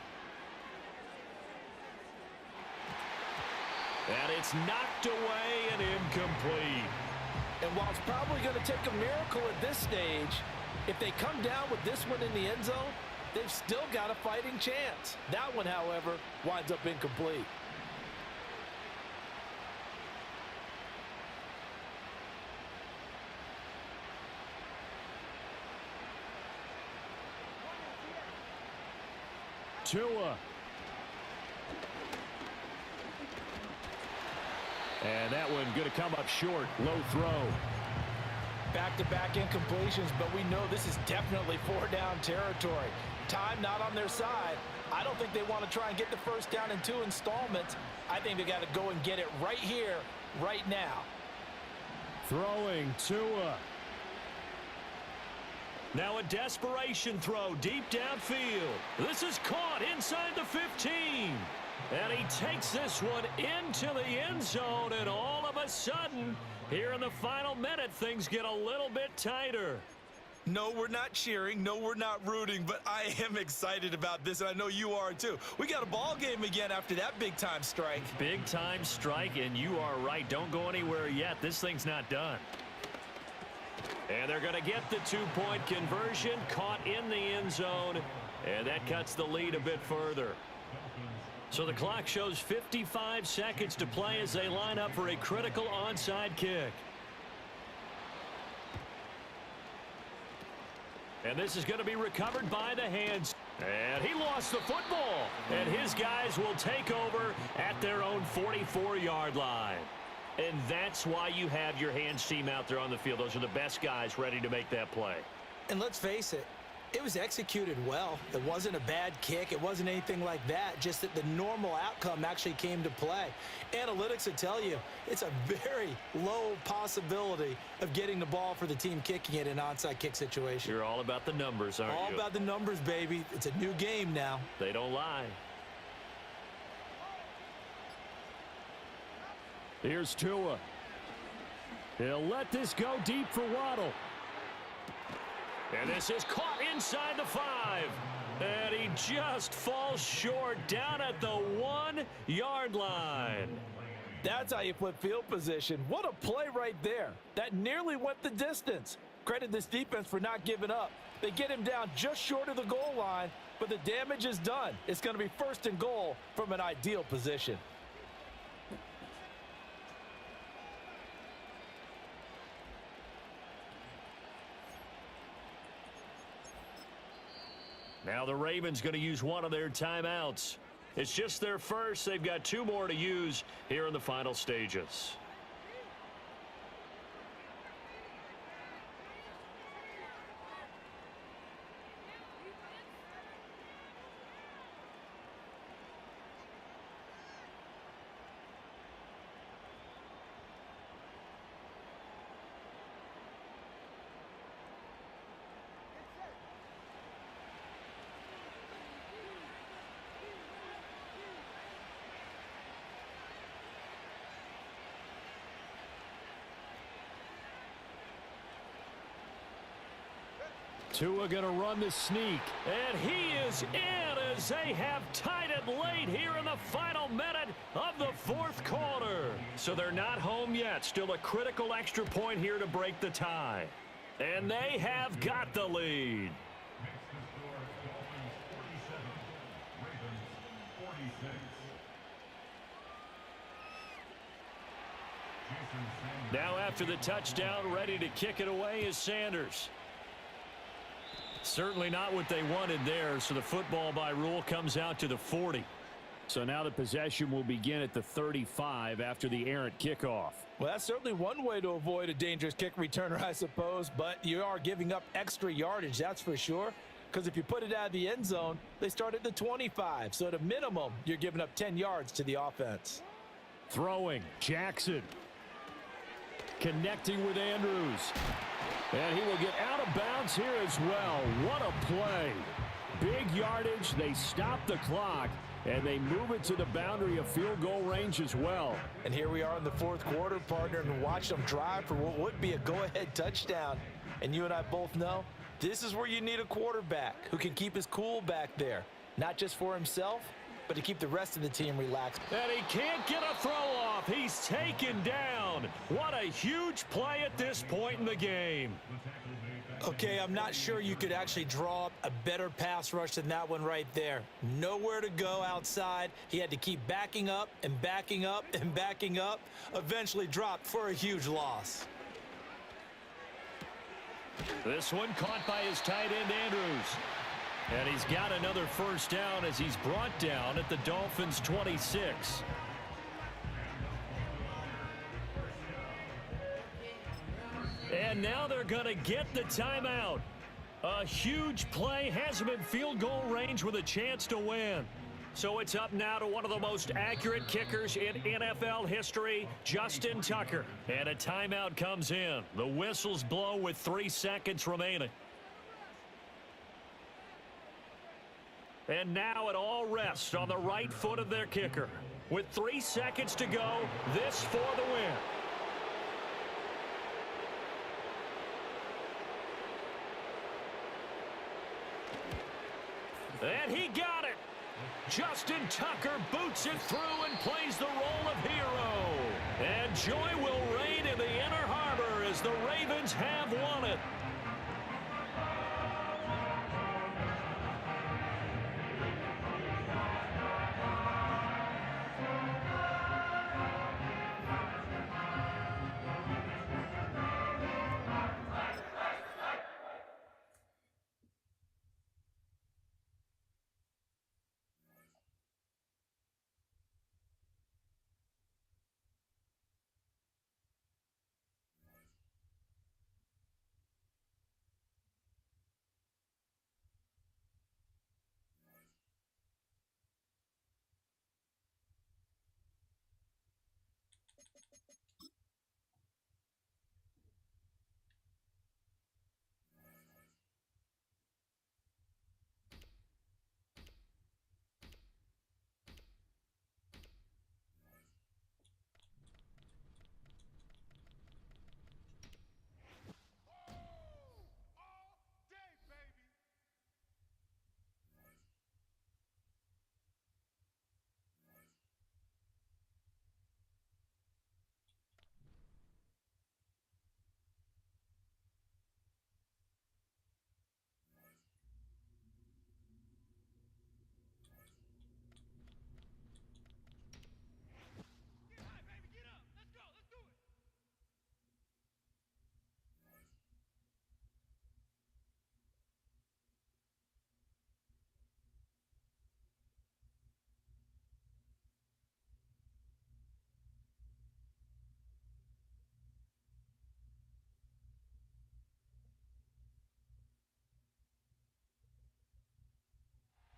S1: And it's knocked away and incomplete.
S3: And while it's probably going to take a miracle at this stage, if they come down with this one in the end zone, they've still got a fighting chance. That one, however, winds up incomplete.
S1: Tua. And that one going to come up short. Low throw.
S3: Back-to-back incompletions, but we know this is definitely 4-down territory. Time not on their side. I don't think they want to try and get the 1st down in 2 installments. I think they got to go and get it right here, right now.
S1: Throwing Tua. Now a desperation throw deep downfield. This is caught inside the 15. And he takes this one into the end zone, and all of a sudden, here in the final minute, things get a little bit tighter.
S2: No, we're not cheering. No, we're not rooting, but I am excited about this, and I know you are too. We got a ball game again after that big-time strike.
S1: Big-time strike, and you are right. Don't go anywhere yet. This thing's not done. And they're going to get the 2-point conversion, caught in the end zone, and that cuts the lead a bit further. So the clock shows 55 seconds to play as they line up for a critical onside kick. And this is going to be recovered by the hands. And he lost the football. And his guys will take over at their own 44-yard line. And that's why you have your hands team out there on the field. Those are the best guys ready to make that play.
S3: And let's face it, it was executed well. It wasn't a bad kick. It wasn't anything like that. Just that the normal outcome actually came to play. Analytics will tell you it's a very low possibility of getting the ball for the team kicking it in an onside kick situation.
S1: You're all about the numbers, aren't you?
S3: All about the numbers, baby. It's a new game now.
S1: They don't lie. Here's Tua. He'll let this go deep for Waddle. And this is caught inside the 5. And he just falls short down at the 1-yard line.
S3: That's how you flip field position. What a play right there. That nearly went the distance. Credit this defense for not giving up. They get him down just short of the goal line, but the damage is done. It's going to be first and goal from an ideal position.
S1: Now the Ravens going to use one of their timeouts. It's just their first. They've got 2 more to use here in the final stages. Tua going to run the sneak, and he is in as they have tied it late here in the final minute of the 4th quarter. So they're not home yet. Still a critical extra point here to break the tie. And they have got the lead. Now after the touchdown, ready to kick it away is Sanders. Certainly not what they wanted there, so the football by rule comes out to the 40. So now the possession will begin at the 35 after the errant kickoff.
S3: Well, that's certainly one way to avoid a dangerous kick returner, I suppose, but you are giving up extra yardage, that's for sure, because if you put it out of the end zone, they start at the 25, so at a minimum, you're giving up 10 yards to the offense.
S1: Throwing, Jackson. Connecting with Andrews. And he will get out of bounds here as well. What a play. Big yardage. They stop the clock, and they move it to the boundary of field goal range as well.
S3: And here we are in the 4th quarter, partner, and watch them drive for what would be a go-ahead touchdown. And you and I both know this is where you need a quarterback who can keep his cool back there, not just for himself, but to keep the rest of the team relaxed.
S1: And he can't get a throw off. He's taken down. What a huge play at this point in the game.
S3: Okay, I'm not sure you could actually draw up a better pass rush than that one right there. Nowhere to go outside. He had to keep backing up and backing up and backing up. Eventually dropped for a huge loss.
S1: This one caught by his tight end, Andrews. And he's got another first down as he's brought down at the Dolphins' 26. And now they're going to get the timeout. A huge play, has him in field goal range with a chance to win. So it's up now to one of the most accurate kickers in NFL history, Justin Tucker. And a timeout comes in. The whistles blow with 3 seconds remaining. And now it all rests on the right foot of their kicker. With 3 seconds to go, this for the win. And he got it. Justin Tucker boots it through and plays the role of hero. And joy will reign in the Inner Harbor as the Ravens have won it.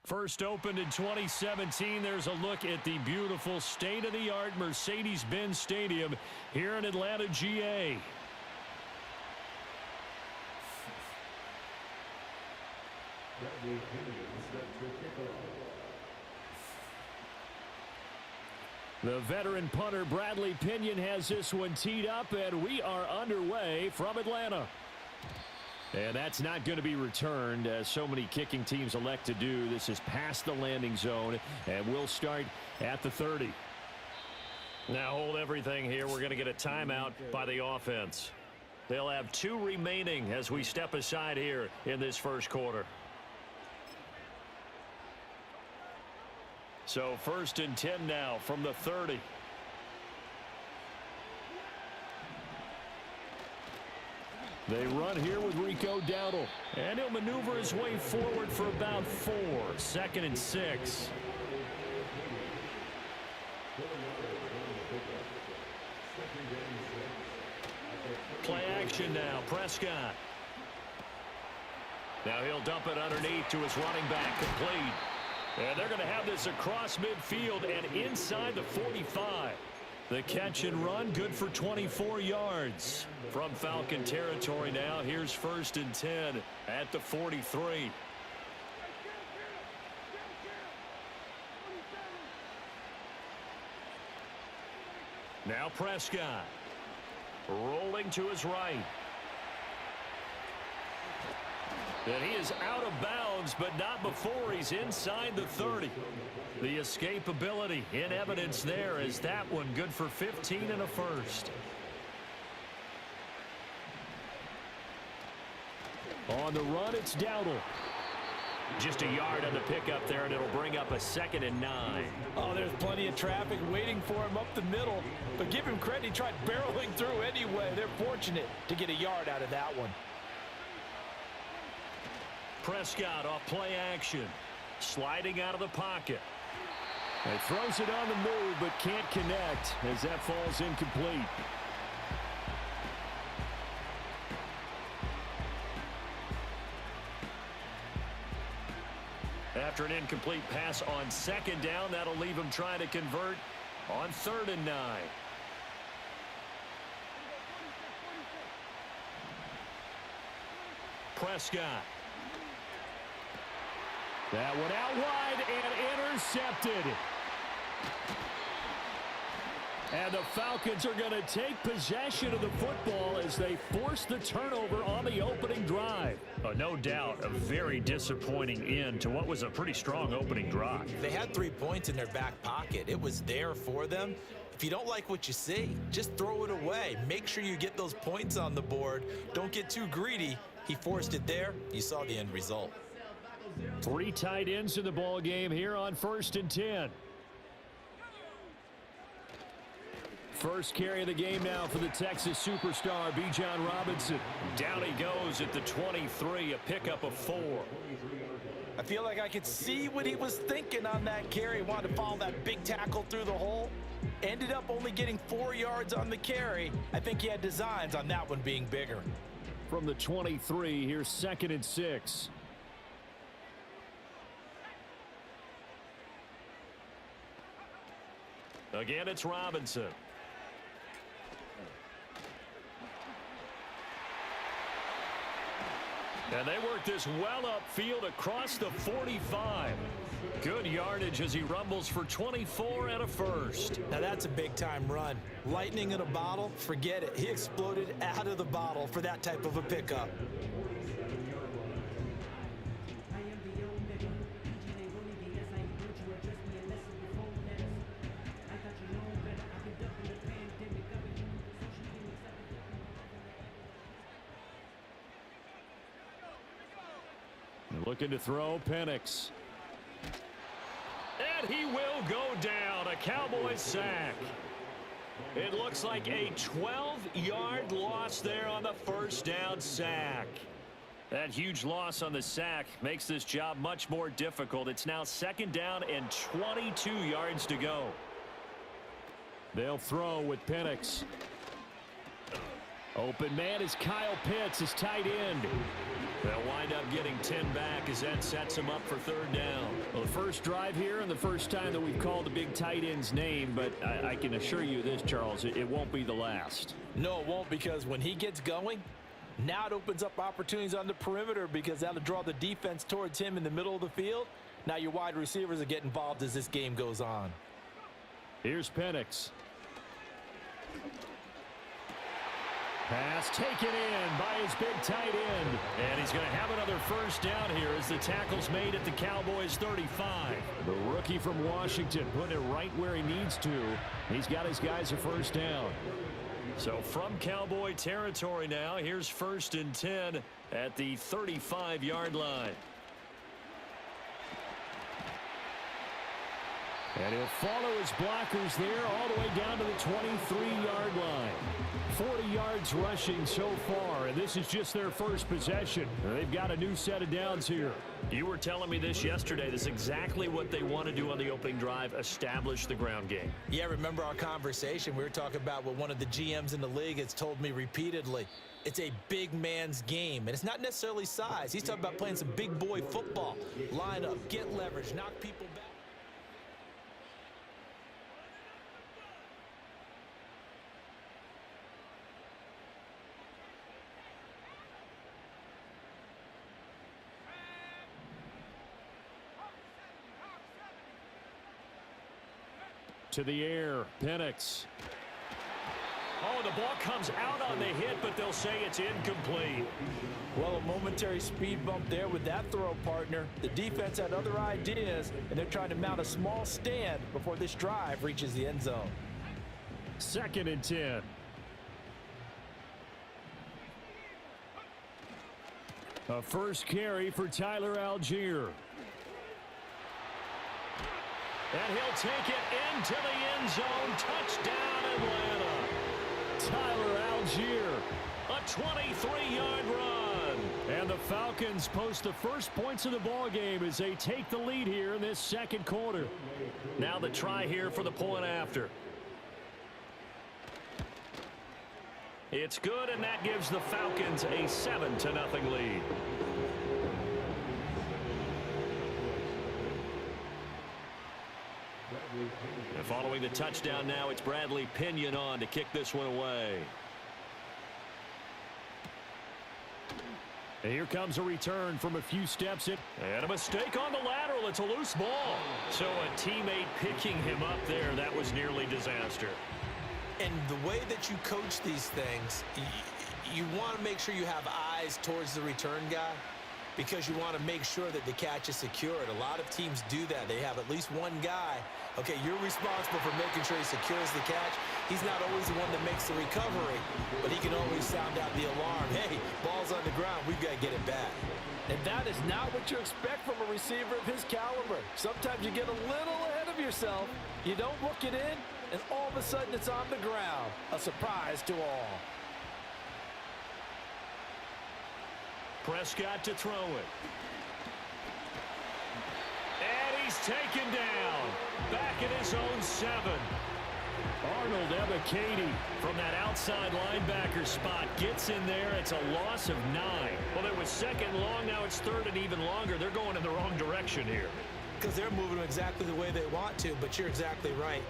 S1: First opened in 2017, there's a look at the beautiful state-of-the-art Mercedes-Benz Stadium here in Atlanta, GA. The veteran punter Bradley Pinion has this one teed up, and we are underway from Atlanta. And that's not going to be returned, as so many kicking teams elect to do. This is past the landing zone, and we'll start at the 30. Now hold everything here. We're going to get a timeout by the offense. They'll have 2 remaining as we step aside here in this first quarter. So 1st and 10 now from the 30. They run here with Rico Dowdle, and he'll maneuver his way forward for about 4. 2nd and 6. Play action now. Prescott. Now he'll dump it underneath to his running back, complete. And they're going to have this across midfield and inside the 45. The catch and run, good for 24 yards. From Falcon territory now, here's 1st and 10 at the 43. Now Prescott. Rolling to his right. And he is out of bounds, but not before he's inside the 30. The escapability in evidence there is that one good for 15 and a first. On the run, it's Dowdle. Just a yard on the pickup there, and it'll bring up a 2nd and 9.
S3: Oh, there's plenty of traffic waiting for him up the middle. But give him credit, he tried barreling through anyway. They're fortunate to get a yard out of that one.
S1: Prescott off play action. Sliding out of the pocket. He throws it on the move, but can't connect as that falls incomplete. After an incomplete pass on 2nd down, that'll leave him trying to convert on 3rd and 9. Prescott. That one out wide and intercepted. And the Falcons are going to take possession of the football as they force the turnover on the opening drive. No doubt a very disappointing end to what was a pretty strong opening drive.
S2: They had 3 points in their back pocket. It was there for them. If you don't like what you see, just throw it away. Make sure you get those points on the board. Don't get too greedy. He forced it there. You saw the end result.
S1: 3 tight ends in the ball game here on 1st and 10. First carry of the game now for the Texas superstar, Bijan Robinson. Down he goes at the 23, a pickup of 4.
S3: I feel like I could see what he was thinking on that carry. Wanted to follow that big tackle through the hole. Ended up only getting 4 yards on the carry. I think he had designs on that one being bigger.
S1: From the 23, here's 2nd and 6. Again, it's Robinson. And they work this well upfield across the 45. Good yardage as he rumbles for 24 and a first.
S3: Now that's a big-time run. Lightning in a bottle, forget it. He exploded out of the bottle for that type of a pickup.
S1: Looking to throw, Penix. And he will go down. A Cowboys sack. It looks like a 12-yard loss there on the first down sack. That huge loss on the sack makes this job much more difficult. It's now 2nd down and 22 yards to go. They'll throw with Penix. Open man is Kyle Pitts, his tight end. They'll wind up getting 10 back as that sets them up for third down. Well, the first drive here and the first time that we've called the big tight end's name, but I can assure you this, Charles, it won't be the last.
S3: No, it won't, because when he gets going, now it opens up opportunities on the perimeter because that'll draw the defense towards him in the middle of the field. Now your wide receivers will get involved as this game goes on.
S1: Here's Penix. Pass taken in by his big tight end. And he's going to have another first down here as the tackle's made at the Cowboys' 35. The rookie from Washington putting it right where he needs to. He's got his guys a first down. So from Cowboy territory now, here's 1st and 10 at the 35-yard line. And he'll follow his blockers there all the way down to the 23-yard line. 40 yards rushing so far, and this is just their first possession. They've got a new set of downs here. You were telling me this yesterday. This is exactly what they want to do on the opening drive, establish the ground game.
S2: Yeah, remember our conversation? We were talking about what one of the GMs in the league has told me repeatedly. It's a big man's game, and it's not necessarily size. He's talking about playing some big boy football. Line up, get leverage, knock people back.
S1: To the air, Penix. Oh, the ball comes out on the hit, but they'll say it's incomplete.
S3: Well, a momentary speed bump there with that throw, partner. The defense had other ideas, and they're trying to mount a small stand before this drive reaches the end zone.
S1: 2nd and 10. A first carry for Tyler Algier. And he'll take it into the end zone. Touchdown, Atlanta. Tyler Algier, a 23-yard run. And the Falcons post the first points of the ball game as they take the lead here in this second quarter. Now the try here for the point after. It's good, and that gives the Falcons a 7-0 lead. And following the touchdown now, it's Bradley Pinion on to kick this one away. And here comes a return from a few steps in. And a mistake on the lateral. It's a loose ball. So a teammate picking him up there, that was nearly disaster.
S2: And the way that you coach these things, you want to make sure you have eyes towards the return guy, because you want to make sure that the catch is secured. A lot of teams do that. They have at least one guy. Okay, you're responsible for making sure he secures the catch. He's not always the one that makes the recovery, but he can always sound out the alarm. Hey, ball's on the ground. We've got to get it back.
S3: And that is not what you expect from a receiver of his caliber. Sometimes you get a little ahead of yourself. You don't look it in, and all of a sudden it's on the ground. A surprise to all.
S1: Prescott to throw it. And he's taken down. Back at his own 7. Arnold Ebiketie from that outside linebacker spot gets in there. It's a loss of 9. Well, it was 2nd long. Now it's 3rd and even longer. They're going in the wrong direction here.
S2: Because they're moving exactly the way they want to, but you're exactly right.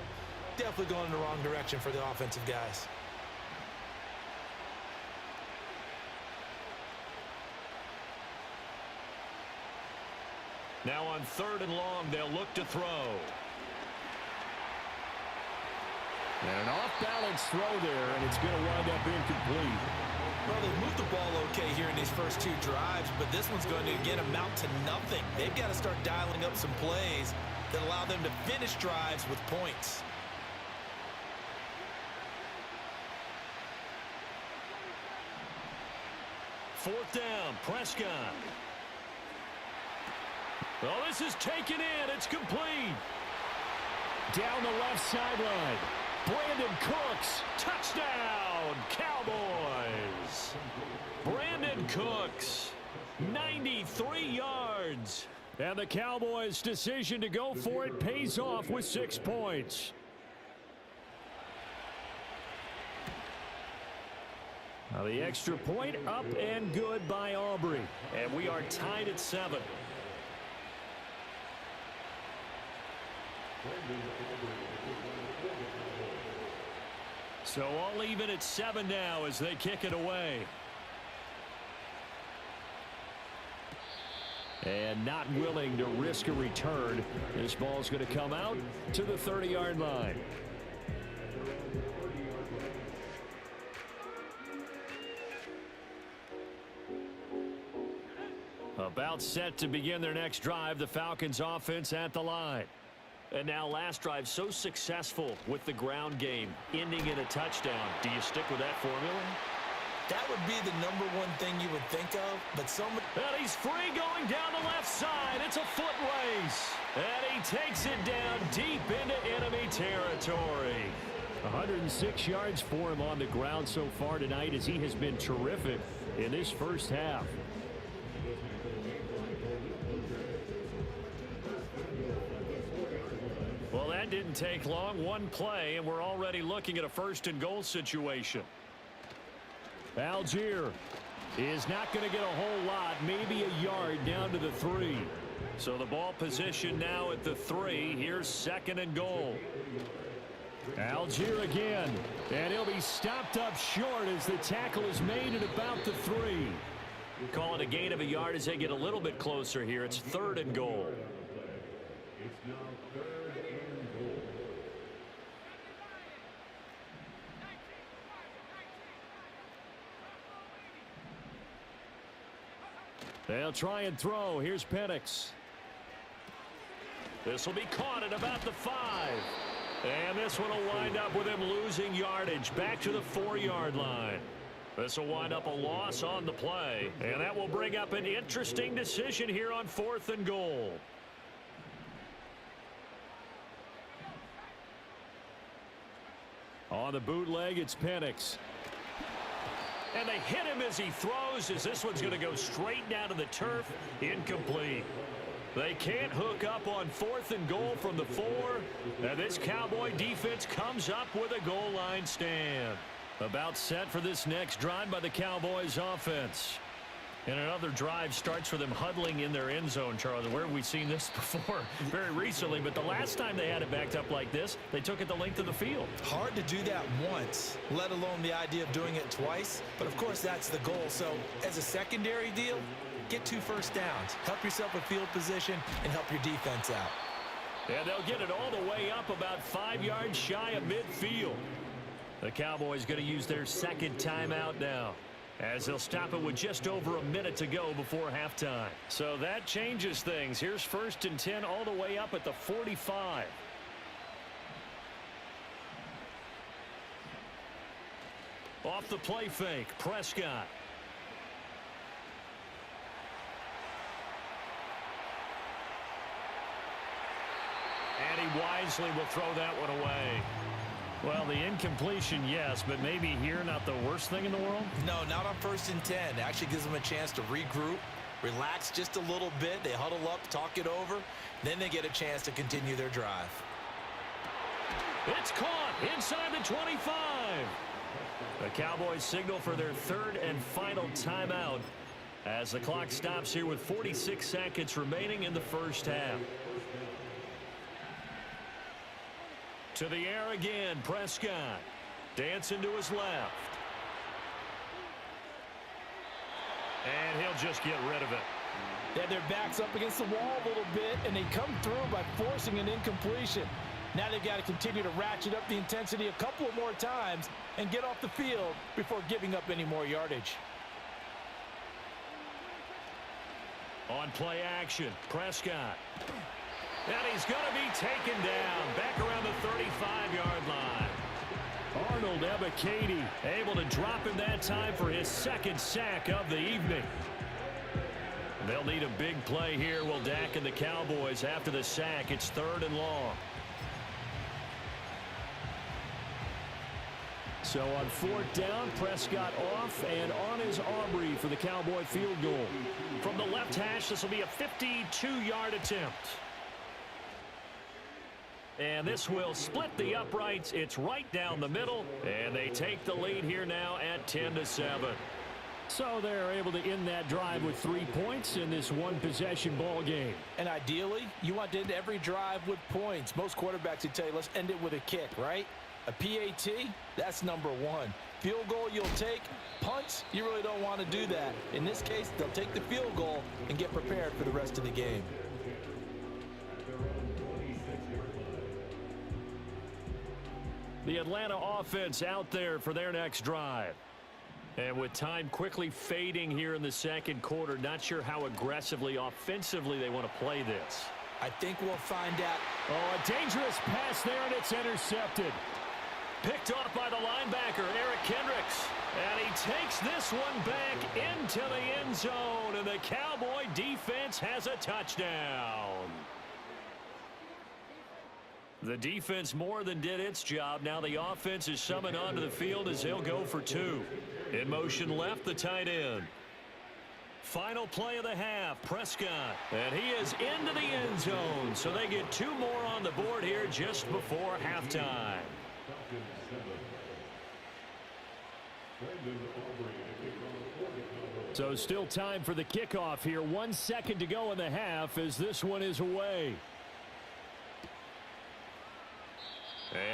S2: Definitely going in the wrong direction for the offensive guys.
S1: Now on 3rd and long, they'll look to throw. And an off-balance throw there, and it's going to wind up incomplete.
S2: Well, they've moved the ball okay here in these first 2 drives, but this one's going to, again, amount to nothing. They've got to start dialing up some plays that allow them to finish drives with points.
S1: Fourth down, Prescott. Well, this is taken in. It's complete. Down the left sideline. Brandon Cooks. Touchdown, Cowboys. Brandon Cooks, 93 yards. And the Cowboys' decision to go for it pays off with 6 points. The extra point up and good by Aubrey. And we are tied at 7. So all even at 7 now as they kick it away. And not willing to risk a return. This ball's going to come out to the 30-yard line. About set to begin their next drive, the Falcons offense at the line. And now last drive so successful with the ground game, ending in a touchdown. Do you stick with that formula?
S2: That would be the number one thing you would think of, but
S1: And he's free going down the left side. It's a foot race. And he takes it down deep into enemy territory. 106 yards for him on the ground so far tonight as he has been terrific in this first half. Well, that didn't take long. One play, and we're already looking at a first-and-goal situation. Algier is not going to get a whole lot, maybe a yard down to the 3. So the ball position now at the 3. Here's second and goal. Algier again, and he'll be stopped up short as the tackle is made at about the 3. Call it a gain of a yard as they get a little bit closer here. It's third and goal. They'll try and throw. Here's Penix. This will be caught at about the 5. And this one will wind up with him losing yardage back to the 4-yard line. This will wind up a loss on the play. And that will bring up an interesting decision here on fourth and goal. On the bootleg, it's Penix. And they hit him as he throws, as this one's going to go straight down to the turf. Incomplete. They can't hook up on fourth and goal from the 4. And this Cowboy defense comes up with a goal line stand. About set for this next drive by the Cowboys offense. And another drive starts with them huddling in their end zone, Charlie. Where have we seen this before? Very recently, but the last time they had it backed up like this, they took it the length of the field.
S2: Hard to do that once, let alone the idea of doing it twice. But, of course, that's the goal. So, as a secondary deal, get 2 first downs. Help yourself with field position and help your defense out.
S1: And they'll get it all the way up about 5 yards shy of midfield. The Cowboys going to use their second timeout now, as they'll stop it with just over a minute to go before halftime. So that changes things. Here's first and 10 all the way up at the 45. Off the play fake, Prescott. And he wisely will throw that one away. Well, the incompletion, yes, but maybe here not the worst thing in the world?
S2: No, not on first and 10. It actually gives them a chance to regroup, relax just a little bit. They huddle up, talk it over. Then they get a chance to continue their drive.
S1: It's caught inside the 25. The Cowboys signal for their third and final timeout as the clock stops here with 46 seconds remaining in the first half. To the air again, Prescott. Dancing to his left. And he'll just get rid of it.
S3: Yeah, their back's up against the wall a little bit, and they come through by forcing an incompletion. Now they've got to continue to ratchet up the intensity a couple of more times and get off the field before giving up any more yardage.
S1: On play action, Prescott. And he's going to be taken down back around the 35-yard line. Arnold Ebiketie able to drop him that time for his second sack of the evening. They'll need a big play here. Will Dak and the Cowboys after the sack. It's third and long. So on fourth down, Prescott off, and on is Aubrey for the Cowboy field goal. From the left hash, this will be a 52-yard attempt. And this will split the uprights. It's right down the middle, and they take the lead here now at 10-7. So they're able to end that drive with 3 points in this one-possession ball game.
S3: And ideally, you want to end every drive with points. Most quarterbacks would tell you, let's end it with a kick, right? A PAT, that's number one. Field goal you'll take. Punts, you really don't want to do that. In this case, they'll take the field goal and get prepared for the rest of the game.
S1: The Atlanta offense out there for their next drive. And with time quickly fading here in the second quarter, not sure how aggressively, offensively they want to play this.
S3: I think we'll find out.
S1: Oh, a dangerous pass there, and it's intercepted. Picked off by the linebacker, Eric Kendricks. And he takes this one back into the end zone, and the Cowboy defense has a touchdown. The defense more than did its job. Now the offense is summoned onto the field as they'll go for two. In motion left, the tight end. Final play of the half, Prescott. And he is into the end zone, so they get 2 more on the board here just before halftime. So still time for the kickoff here. 1 second to go in the half as this one is away.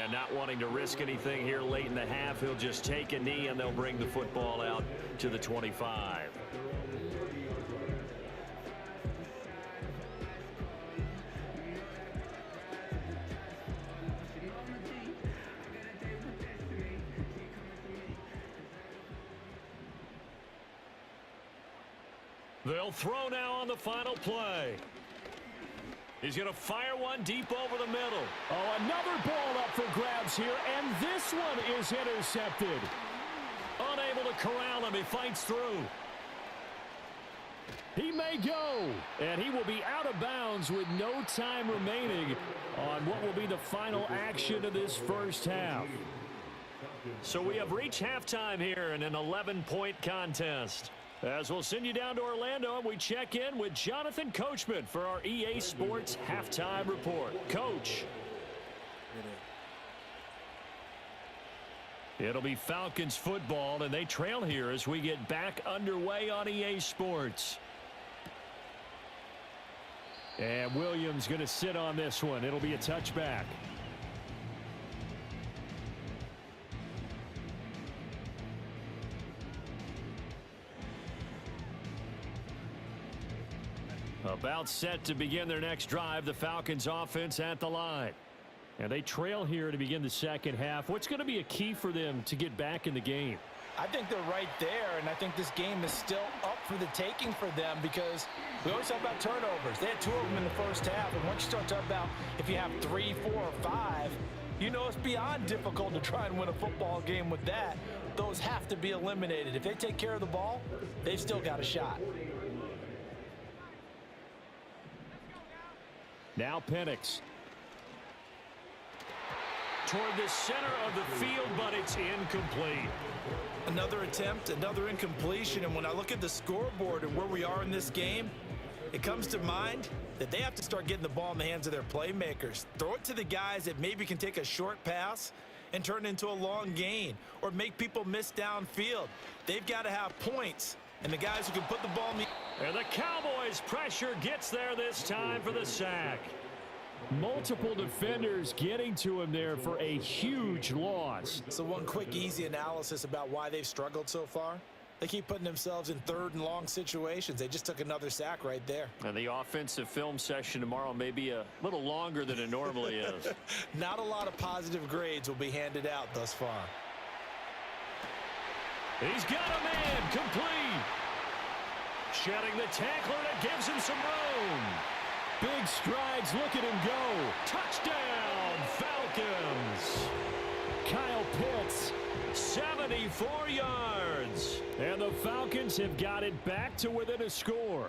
S1: And not wanting to risk anything here late in the half, he'll just take a knee and they'll bring the football out to the 25. They'll throw now on the final play. He's going to fire one deep over the middle. Oh, another ball up for grabs here, and this one is intercepted. Unable to corral him, he fights through. He may go, and he will be out of bounds with no time remaining on what will be the final action of this first half. So we have reached halftime here in an 11-point contest. As we'll send you down to Orlando, and we check in with Jonathan Coachman for our EA Sports Halftime Report. Coach. It'll be Falcons football, and they trail here as we get back underway on EA Sports. And Williams going to sit on this one. It'll be a touchback. About set to begin their next drive, the Falcons offense at the line. And they trail here to begin the second half. What's going to be a key for them to get back in the game?
S3: I think they're right there, and I think this game is still up for the taking for them because we always talk about turnovers. They had 2 of them in the first half, and once you start talking about if you have 3, 4, or 5, you know it's beyond difficult to try and win a football game with that. Those have to be eliminated. If they take care of the ball, they've still got a shot.
S1: Now Penix. Toward the center of the field, but it's incomplete.
S2: Another attempt, another incompletion, and when I look at the scoreboard and where we are in this game, it comes to mind that they have to start getting the ball in the hands of their playmakers. Throw it to the guys that maybe can take a short pass and turn it into a long gain or make people miss downfield. They've got to have points, and the guys who can put the ball in the...
S1: And the Cowboys' pressure gets there this time for the sack. Multiple defenders getting to him there for a huge loss.
S2: So one quick, easy analysis about why they've struggled so far. They keep putting themselves in 3rd and long situations. They just took another sack right there.
S1: And the offensive film session tomorrow may be a little longer than it normally is.
S2: Not a lot of positive grades will be handed out thus far.
S1: He's got a man complete. Shedding the tackler, that gives him some room. Big strides, look at him go. Touchdown, Falcons. Kyle Pitts, 74 yards. And the Falcons have got it back to within a score.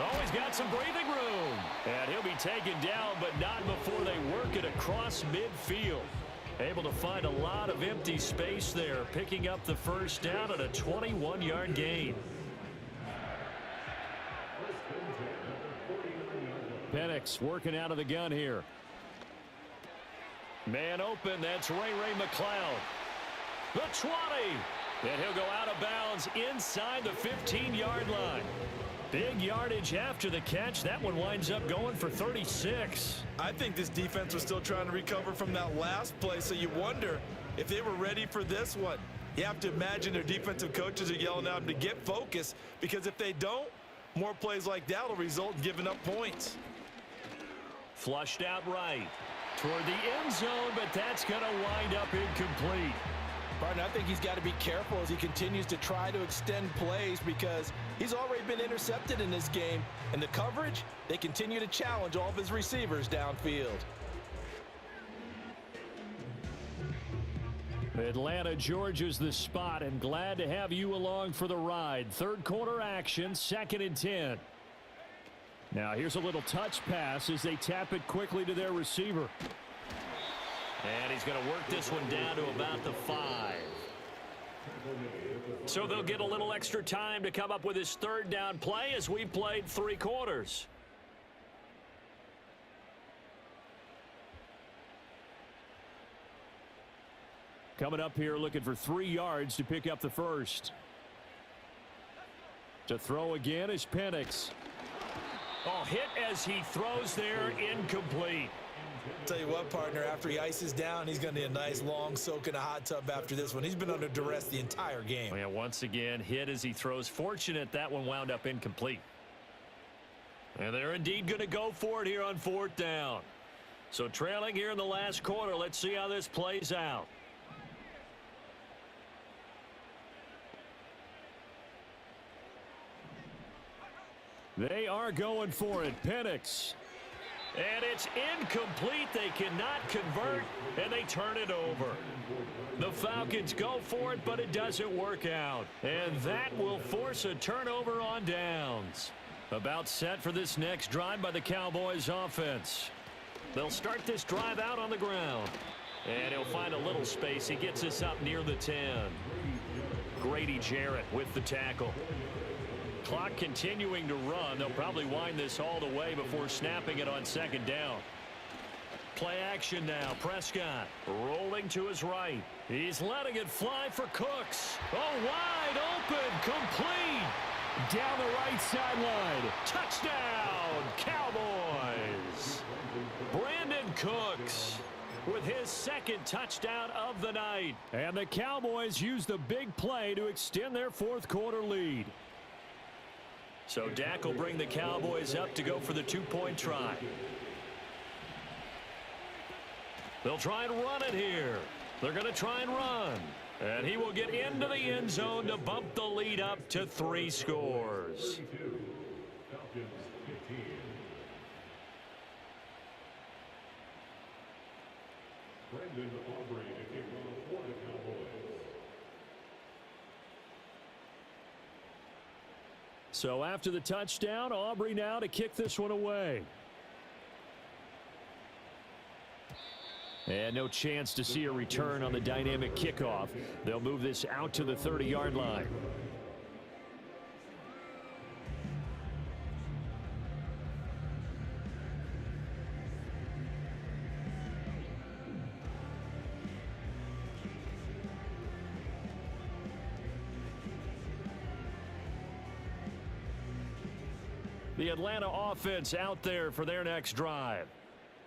S1: Oh, he's got some breathing room. And he'll be taken down, but not before they work it across midfield. Able to find a lot of empty space there, picking up the first down at a 21-yard gain. Penix working out of the gun here. Man open, that's Ray McLeod. The 20. And he'll go out of bounds inside the 15-yard line. Big yardage after the catch. That one winds up going for 36.
S2: I think this defense was still trying to recover from that last play, so you wonder if they were ready for this one. You have to imagine their defensive coaches are yelling at them to get focused, because if they don't, more plays like that will result in giving up points.
S1: Flushed out right toward the end zone, but that's going to wind up incomplete.
S3: Partner, I think he's got to be careful as he continues to try to extend plays, because he's already been intercepted in this game. And the coverage, they continue to challenge all of his receivers downfield.
S1: Atlanta, Georgia's the spot, and glad to have you along for the ride. Third quarter action, 2nd and 10. Now here's a little touch pass as they tap it quickly to their receiver. And he's going to work this one down to about the 5. So they'll get a little extra time to come up with his third down play as we played 3 quarters. Coming up here looking for 3 yards to pick up the first. To throw again is Penix. Oh, hit as he throws there, incomplete.
S2: Tell you what, partner, after he ices down, he's going to need a nice long soak in a hot tub after this one. He's been under duress the entire game.
S1: Yeah, once again, hit as he throws. Fortunate that one wound up incomplete. And they're indeed going to go for it here on 4th down. So trailing here in the last quarter, let's see how this plays out. They are going for it. Penix. And it's incomplete. They cannot convert, and they turn it over. The Falcons go for it, but it doesn't work out. And that will force a turnover on downs. About set for this next drive by the Cowboys offense. They'll start this drive out on the ground. And he'll find a little space. He gets us up near the 10. Grady Jarrett with the tackle. Clock continuing to run. They'll probably wind this all the way before snapping it on 2nd down. Play action now. Prescott rolling to his right. He's letting it fly for Cooks. Oh, wide open. Complete. Down the right sideline. Touchdown, Cowboys. Brandon Cooks with his 2nd touchdown of the night. And the Cowboys use the big play to extend their 4th quarter lead. So Dak will bring the Cowboys up to go for the 2-point try. They'll try and run it here. They're going to try and run. And he will get into the end zone to bump the lead up to 3 scores. So after the touchdown, Aubrey now to kick this one away. And no chance to see a return on the dynamic kickoff. They'll move this out to the 30-yard line. The Atlanta offense out there for their next drive.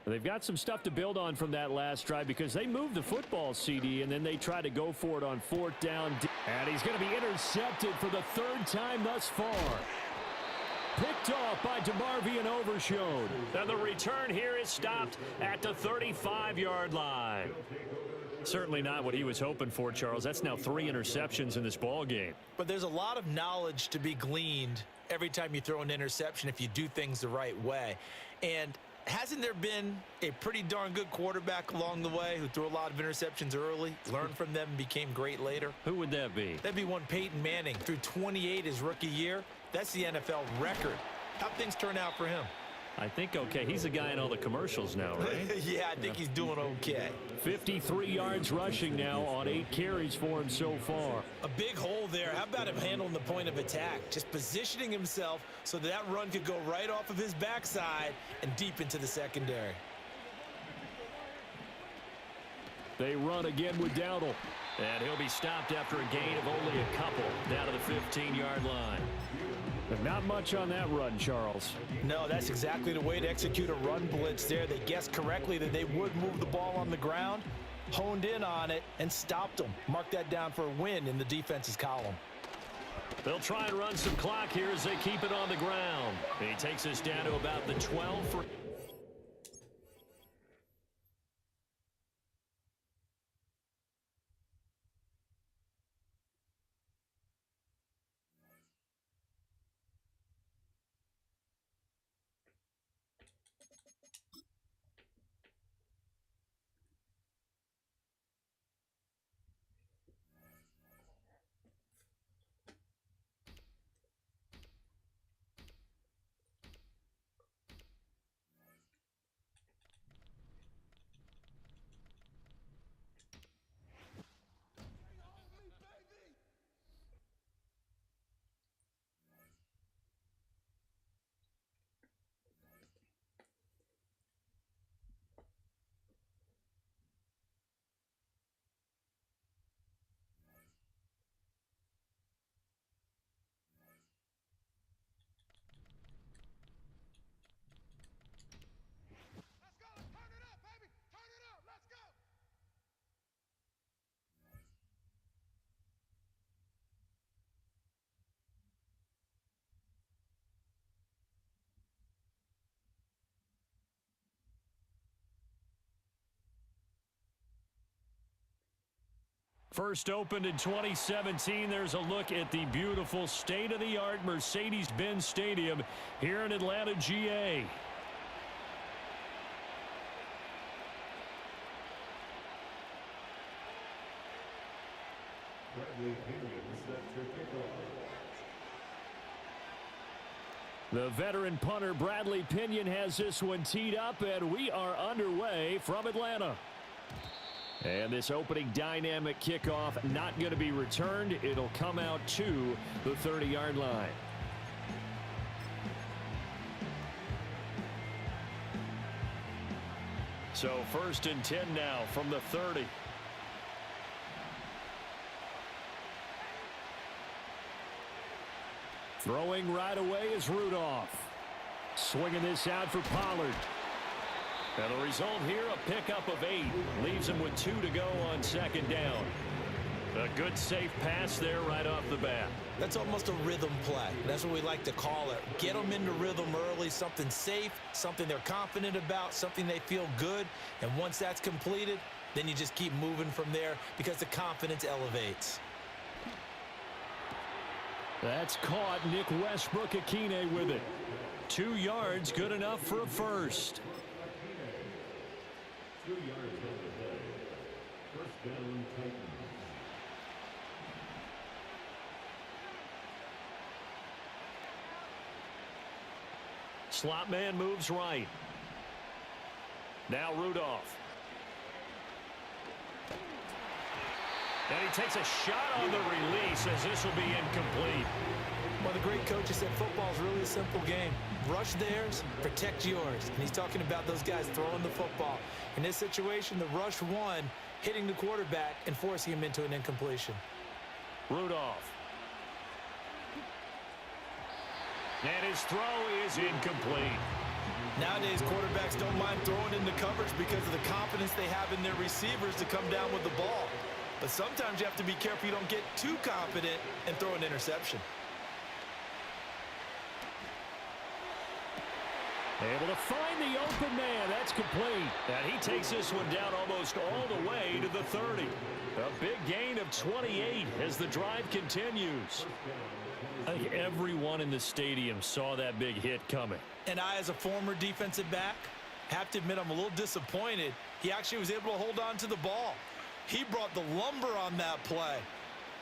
S1: They've got some stuff to build on from that last drive because they moved the football, CD, and then they tried to go for it on 4th down. And he's going to be intercepted for the 3rd time thus far. Picked off by DeMarvion Overshone. And the return here is stopped at the 35-yard line. Certainly not what he was hoping for, Charles. That's now 3 interceptions in this ball game.
S2: But there's a lot of knowledge to be gleaned every time you throw an interception if you do things the right way. And hasn't there been a pretty darn good quarterback along the way who threw a lot of interceptions early, learned from them, and became great later?
S1: Who would that be?
S2: That'd be one Peyton Manning. Threw 28 his rookie year. That's the NFL record. How'd things turn out for him?
S1: I think okay. He's the guy in all the commercials now, right?
S2: Yeah, I think he's doing okay.
S1: 53 yards rushing now on 8 carries for him so far.
S2: A big hole there. How about him handling the point of attack? Just positioning himself so that run could go right off of his backside and deep into the secondary.
S1: They run again with Dowdle. And he'll be stopped after a gain of only a couple down to the 15-yard line. But not much on that run, Charles.
S3: No, that's exactly the way to execute a run blitz there. They guessed correctly that they would move the ball on the ground, honed in on it, and stopped them. Mark that down for a win in the defense's column.
S1: They'll try and run some clock here as they keep it on the ground. He takes us down to about the 12 for... First opened in 2017, there's a look at the beautiful state-of-the-art Mercedes-Benz Stadium here in Atlanta, GA. The veteran punter Bradley Pinion has this one teed up, and we are underway from Atlanta. And this opening dynamic kickoff not going to be returned. It'll come out to the 30-yard line. So 1st and 10 now from the 30. Throwing right away is Rudolph. Swinging this out for Pollard. And the result here, a pickup of 8. Leaves him with 2 to go on 2nd down. A good safe pass there right off the bat.
S2: That's almost a rhythm play. That's what we like to call it. Get them into rhythm early, something safe, something they're confident about, something they feel good. And once that's completed, then you just keep moving from there because the confidence elevates.
S1: That's caught. Nick Westbrook-Akine with it. 2 yards, good enough for a first.
S4: 2 yards over the head. First down, Titans.
S1: Slot man moves right. Now Rudolph. And he takes a shot on the release as this will be incomplete.
S2: Well, the great coach said football is really a simple game. Rush theirs, protect yours. And he's talking about those guys throwing the football. In this situation, the rush won, hitting the quarterback and forcing him into an incompletion.
S1: Rudolph. And his throw is incomplete.
S3: Nowadays, quarterbacks don't mind throwing into coverage because of the confidence they have in their receivers to come down with the ball. But sometimes you have to be careful you don't get too confident and throw an interception.
S1: Able to find the open man. That's complete. And he takes this one down almost all the way to the 30. A big gain of 28 as the drive continues. I think everyone in the stadium saw that big hit coming.
S3: And I, as a former defensive back, have to admit I'm a little disappointed. He actually was able to hold on to the ball. He brought the lumber on that play.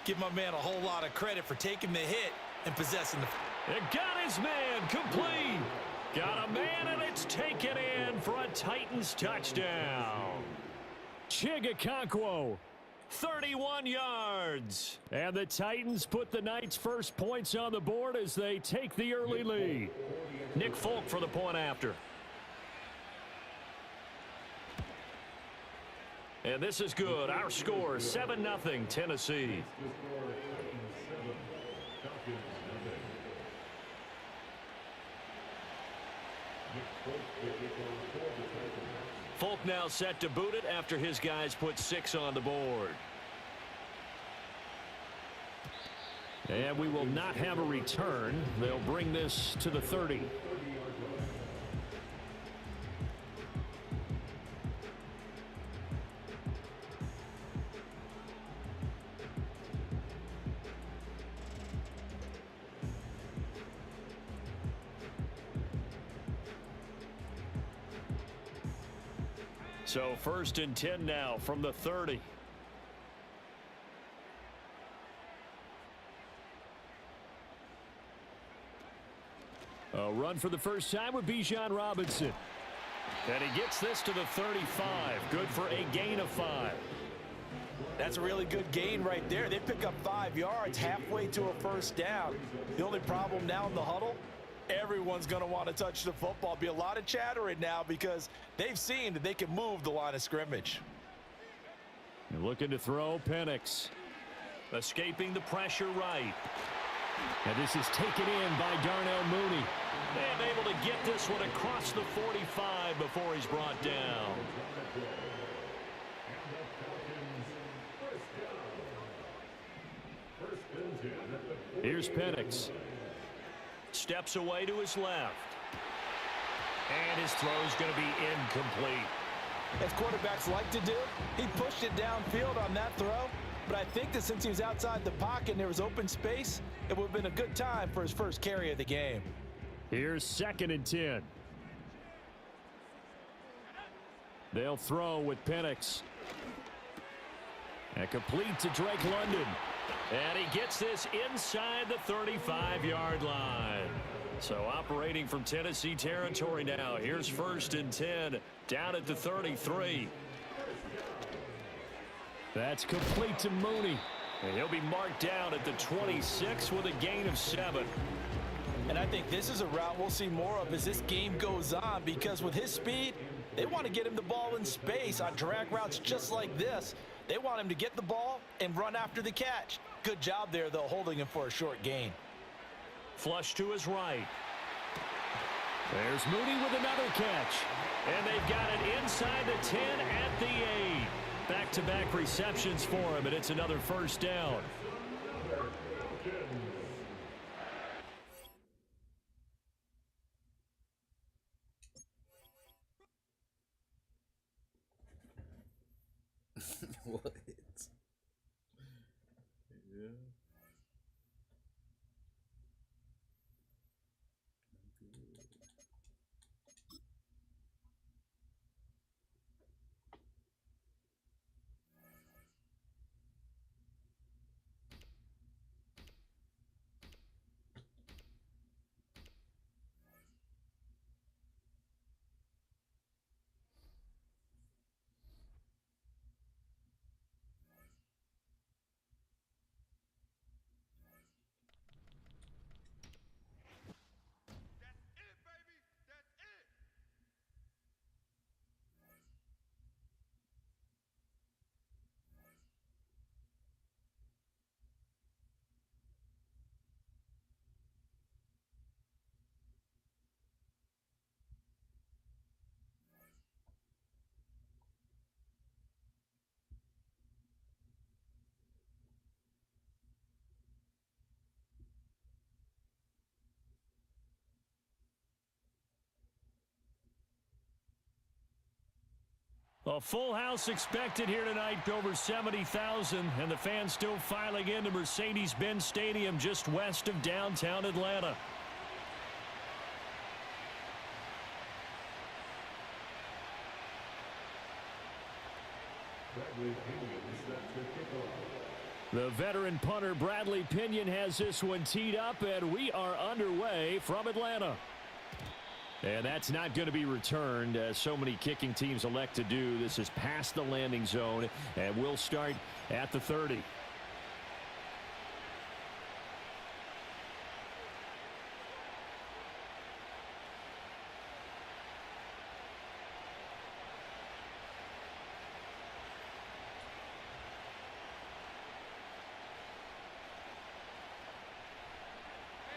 S3: Give my man a whole lot of credit for taking the hit
S2: and possessing the...
S1: It got his man complete. Got a man, and it's taken in for a Titans touchdown. Chigakonkwo, 31 yards. And the Titans put the Knights' first points on the board as they take the early lead. Nick Folk for the point after. And this is good. Our score, 7-0 Tennessee. Folk now set to boot it after his guys put 6 on the board. And we will not have a return. They'll bring this to the 30. So 1st and 10 now from the 30. A run for the first time with Bijan Robinson. And he gets this to the 35. Good for a gain of 5.
S3: That's a really good gain right there. They pick up 5 yards halfway to a first down. The only problem now in the huddle, everyone's going to want to touch the football. Be a lot of chatter right now because they've seen that they can move the line of scrimmage.
S1: And looking to throw, Penix. Escaping the pressure right. And this is taken in by Darnell Mooney. And able to get this one across the 45 before he's brought down. Here's Penix. Steps away to his left. And his throw's going to be incomplete.
S3: As quarterbacks like to do, he pushed it downfield on that throw. But I think that since he was outside the pocket and there was open space, it would have been a good time for his first carry of the game.
S1: Here's 2nd and 10. They'll throw with Penix. And complete to Drake London. And he gets this inside the 35-yard line. So operating from Tennessee territory now. Here's 1st and 10 down at the 33. That's complete to Mooney. And he'll be marked down at the 26 with a gain of 7.
S3: And I think this is a route we'll see more of as this game goes on, because with his speed, they want to get him the ball in space on drag routes just like this. They want him to get the ball and run after the catch. Good job there, though, holding him for a short gain.
S1: Flush to his right. There's Mooney with another catch. And they've got it inside the 10 at the 8. Back-to-back receptions for him, and it's another first down.
S5: What? Yeah.
S1: A full house expected here tonight, over 70,000, and the fans still filing into Mercedes-Benz Stadium just west of downtown Atlanta. The veteran punter Bradley Pinion has this one teed up, and we are underway from Atlanta. And that's not going to be returned, as so many kicking teams elect to do. This is past the landing zone, and we'll start at the 30.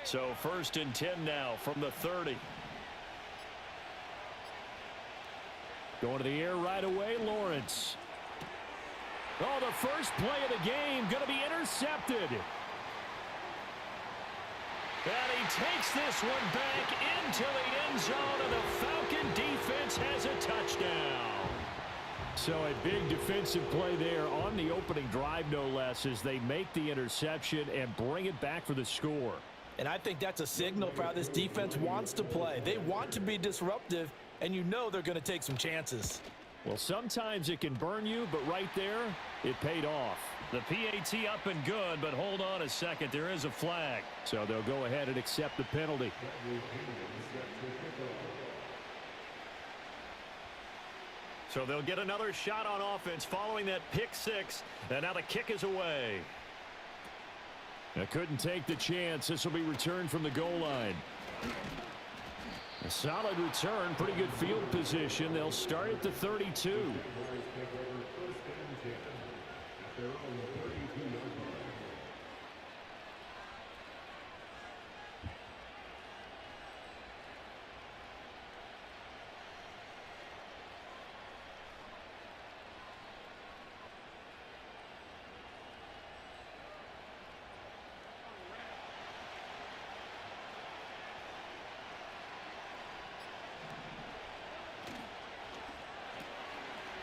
S1: So 1st and 10 now from the 30. Going to the air right away, Lawrence. Oh, the first play of the game going to be intercepted. And he takes this one back into the end zone, and the Falcon defense has a touchdown. So a big defensive play there on the opening drive, no less, as they make the interception and bring it back for the score.
S3: And I think that's a signal for how this defense wants to play. They want to be disruptive, and you know they're going to take some chances.
S1: Well, sometimes it can burn you, but right there, it paid off. The PAT up and good, but hold on a second. There is a flag. So they'll go ahead and accept the penalty. So they'll get another shot on offense following that pick six. And now the kick is away. They couldn't take the chance. This will be returned from the goal line. A solid return, pretty good field position. They'll start at the 32.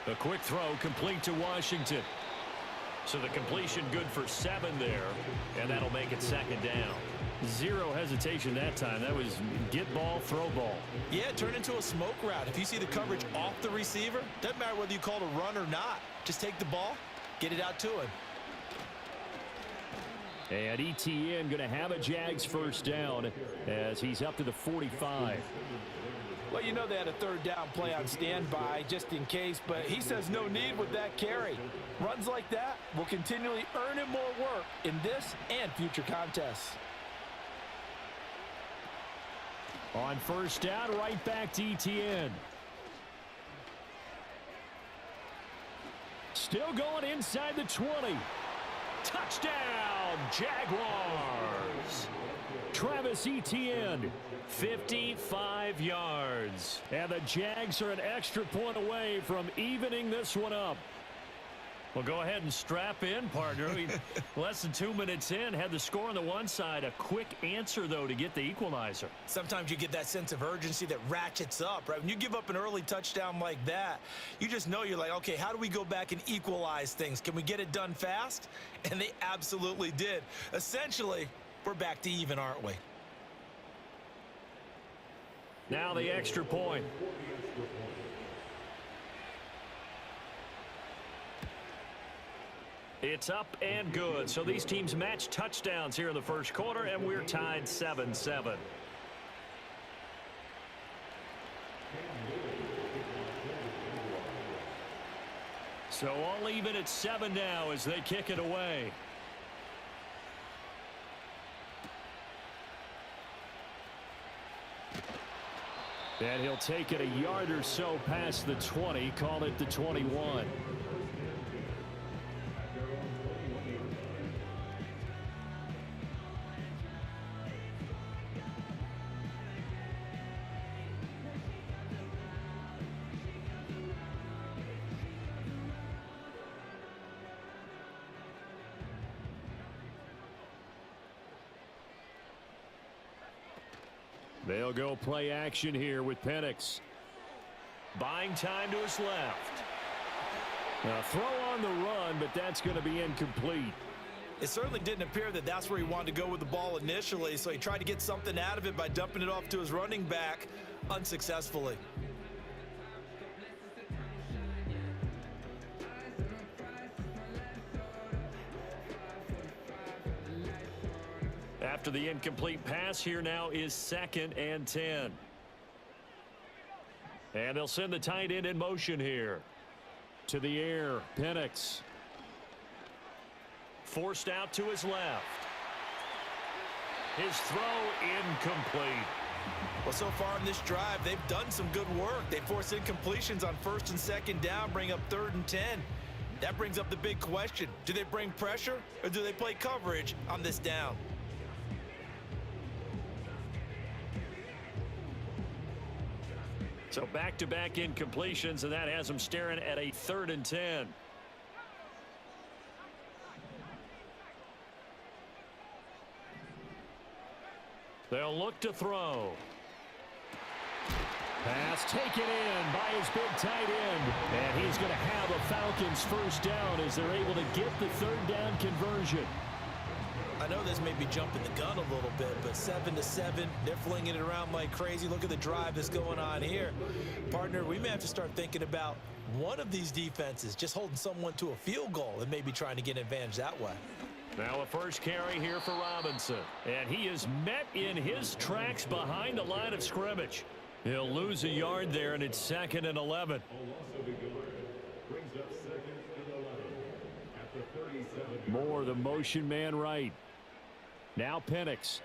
S1: A quick throw complete to Washington. So the completion good for 7 there, and that'll make it 2nd down. Zero hesitation that time. That was get ball, throw ball.
S2: Yeah, turn into a smoke route. If you see the coverage off the receiver, doesn't matter whether you call it a run or not. Just take the ball, get it out to him.
S1: And ETN going to have a Jags first down as he's up to the 45.
S3: Well, you know they had a 3rd down play on standby just in case, but he says no need with that carry. Runs like that will continually earn him more work in this and future contests.
S1: On 1st down, right back to ETN. Still going inside the 20. Touchdown, Jaguars. Travis Etienne, 55 yards. And the Jags are an extra point away from evening this one up. Well, go ahead and strap in, partner. Less than 2 minutes in, had the score on the one side. A quick answer, though, to get the equalizer.
S2: Sometimes you get that sense of urgency that ratchets up, right? When you give up an early touchdown like that, you just know you're like, okay, how do we go back and equalize things? Can we get it done fast? And they absolutely did. Essentially, we're back to even, aren't we?
S1: Now the extra point. It's up and good. So these teams match touchdowns here in the first quarter, and we're tied 7-7. So all even at 7 now as they kick it away. And he'll take it a yard or so past the 20, call it the 21. They'll go play action here with Penix. Buying time to his left. A throw on the run, but that's going to be incomplete.
S2: It certainly didn't appear that that's where he wanted to go with the ball initially, so he tried to get something out of it by dumping it off to his running back unsuccessfully.
S1: After the incomplete pass, here now is 2nd and 10. And they'll send the tight end in motion here. To the air, Penix. Forced out to his left. His throw incomplete.
S2: Well, so far in this drive, they've done some good work. They force incompletions on 1st and 2nd down, bring up 3rd and 10. That brings up the big question. Do they bring pressure or do they play coverage on this down?
S1: So back-to-back incompletions, and that has them staring at a 3rd and 10. They'll look to throw. Pass taken in by his big tight end. And he's going to have a Falcons first down as they're able to get the 3rd down conversion.
S2: I know this may be jumping the gun a little bit, but 7-7, they're flinging it around like crazy. Look at the drive that's going on here. Partner, we may have to start thinking about one of these defenses just holding someone to a field goal and maybe trying to get an advantage that way.
S1: Now a first carry here for Robinson. And he is met in his tracks behind the line of scrimmage. He'll lose a yard there, and it's 2nd and 11.
S4: Brings up 2nd and 11 at the 37.
S1: Moore, the motion man right. Now Penix.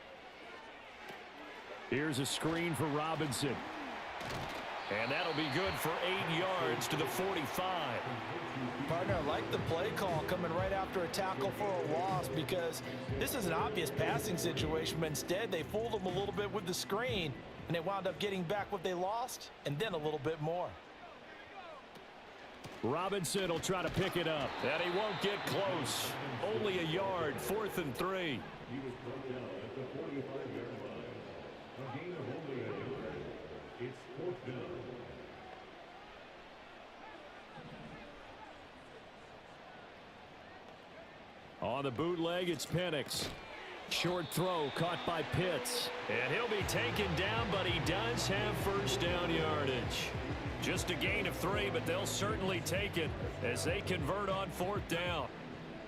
S1: Here's a screen for Robinson. And that'll be good for 8 yards to the 45.
S3: Partner, I like the play call coming right after a tackle for a loss because this is an obvious passing situation, but instead they fooled them a little bit with the screen, and they wound up getting back what they lost and then a little bit more.
S1: Robinson will try to pick it up, and he won't get close. Only a yard, 4th and 3.
S4: He was brought down at the 45-yard line. A gain of only a yard. It's 4th down.
S1: On the bootleg, it's Penix. Short throw caught by Pitts. And he'll be taken down, but he does have first down yardage. Just a gain of 3, but they'll certainly take it as they convert on 4th down.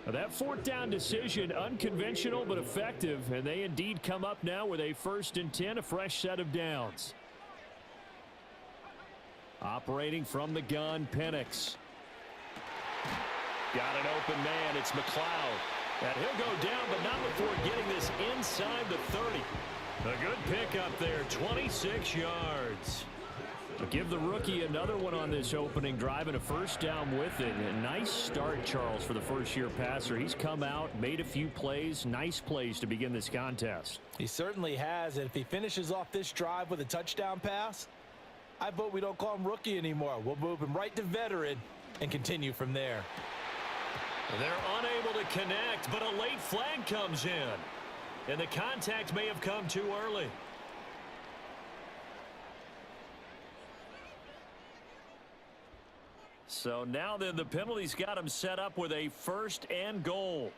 S1: Now that 4th down decision, unconventional but effective, and they indeed come up now with a 1st and 10, a fresh set of downs. Operating from the gun, Penix. Got an open man. It's McLeod. And he'll go down, but not before getting this inside the 30. A good pickup there, 26 yards. To give the rookie another one on this opening drive and a first down with it. A nice start, Charles, for the first-year passer. He's come out, made a few plays, nice plays to begin this contest.
S3: He certainly has, and if he finishes off this drive with a touchdown pass, I vote we don't call him rookie anymore. We'll move him right to veteran and continue from there.
S1: They're unable to connect, but a late flag comes in. And the contact may have come too early. So now then the penalty's got him set up with a 1st and goal.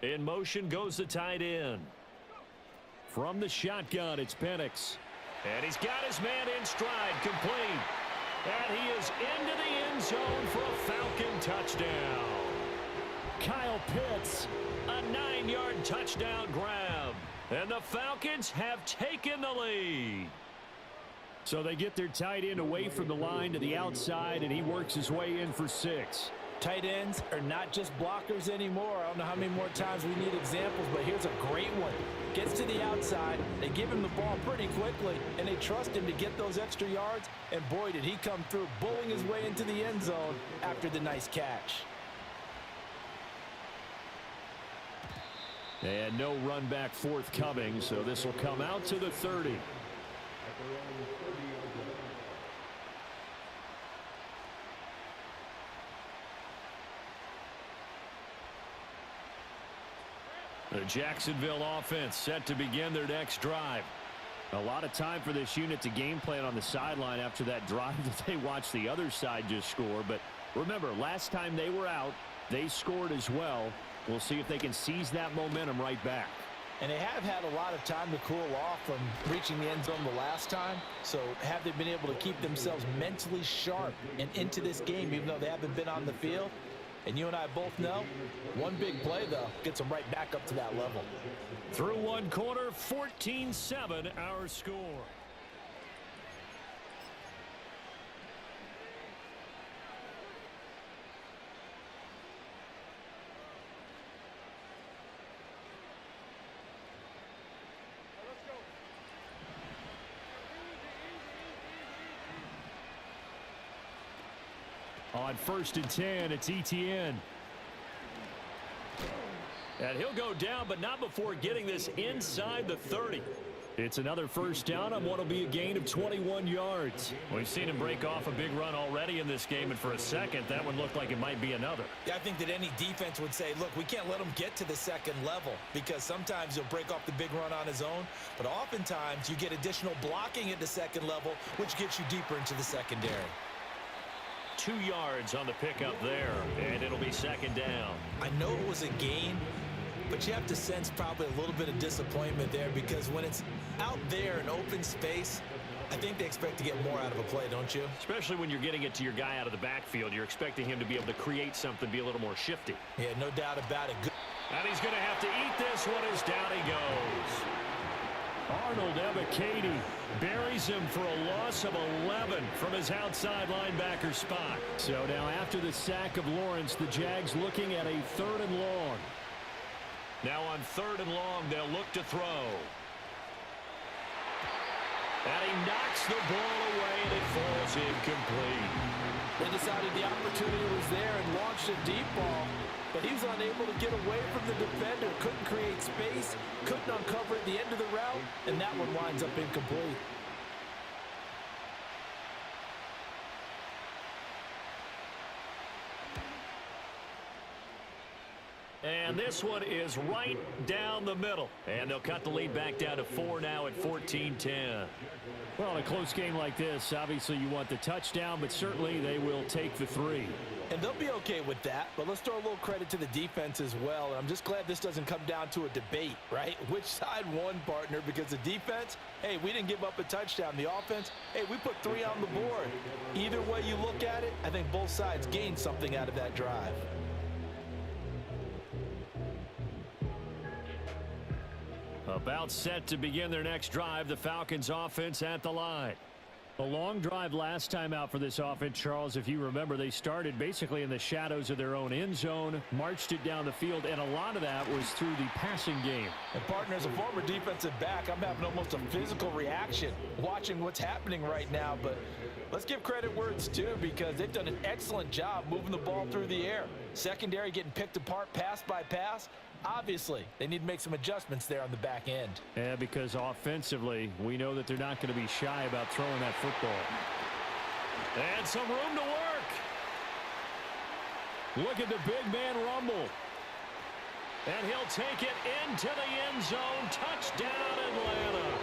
S1: In motion goes the tight end. From the shotgun, it's Penix. And he's got his man in stride, complete. And he is into the end zone for a Falcon touchdown. Kyle Pitts, a 9-yard touchdown grab. And the Falcons have taken the lead. So they get their tight end away from the line to the outside, and he works his way in for 6.
S3: Tight ends are not just blockers anymore. I don't know how many more times we need examples, but here's a great one. Gets to the outside, they give him the ball pretty quickly, and they trust him to get those extra yards, and boy, did he come through, bowling his way into the end zone after the nice catch.
S1: And no run back forthcoming, so this will come out to the 30.
S4: At their own 30-yard line.
S1: The Jacksonville offense set to begin their next drive. A lot of time for this unit to game plan on the sideline after that drive that they watched the other side just score. But remember, last time they were out, they scored as well. We'll see if they can seize that momentum right back.
S3: And they have had a lot of time to cool off from reaching the end zone the last time. So have they been able to keep themselves mentally sharp and into this game, even though they haven't been on the field? And you and I both know, one big play, though, gets them right back up to that level.
S1: Through one quarter, 14-7 our score. On 1st and 10, it's ETN. And he'll go down, but not before getting this inside the 30. It's another first down on what will be a gain of 21 yards. We've seen him break off a big run already in this game, and for a second, that one looked like it might be another.
S2: Yeah, I think that any defense would say, look, we can't let him get to the second level because sometimes he'll break off the big run on his own, but oftentimes you get additional blocking at the second level, which gets you deeper into the secondary.
S1: 2 yards on the pickup there, and it'll be second down.
S2: I know it was a gain, but you have to sense probably a little bit of disappointment there because when it's out there in open space, I think they expect to get more out of a play, don't you?
S1: Especially when you're getting it to your guy out of the backfield. You're expecting him to be able to create something, be a little more shifty.
S2: Yeah, no doubt about it.
S1: And he's going to have to eat this one as down he goes. Arnold Ebiketie buries him for a loss of 11 from his outside linebacker spot. So now after the sack of Lawrence, the Jags looking at a 3rd and long. Now on 3rd and long, they'll look to throw. And he knocks the ball away, and it falls incomplete.
S3: They decided the opportunity was there and launched a deep ball, but he was unable to get away from the defender, couldn't create space, couldn't uncover at the end of the route, and that one winds up incomplete.
S1: And this one is right down the middle. And they'll cut the lead back down to 4 now at 14-10. Well, in a close game like this, obviously you want the touchdown, but certainly they will take the 3.
S3: And they'll be okay with that, but let's throw a little credit to the defense as well. And I'm just glad this doesn't come down to a debate, right? Which side won, partner? Because the defense, hey, we didn't give up a touchdown. The offense, hey, we put 3 on the board. Either way you look at it, I think both sides gained something out of that drive.
S1: About set to begin their next drive, the Falcons offense at the line. A long drive last time out for this offense, Charles. If you remember, they started basically in the shadows of their own end zone, marched it down the field, and a lot of that was through the passing game.
S3: And partner, as a former defensive back, I'm having almost a physical reaction watching what's happening right now. But let's give credit where it's due because they've done an excellent job moving the ball through the air. Secondary getting picked apart pass by pass. Obviously, they need to make some adjustments there on the back end.
S1: Yeah, because offensively, we know that they're not going to be shy about throwing that football. And some room to work. Look at the big man rumble. And he'll take it into the end zone. Touchdown, Atlanta.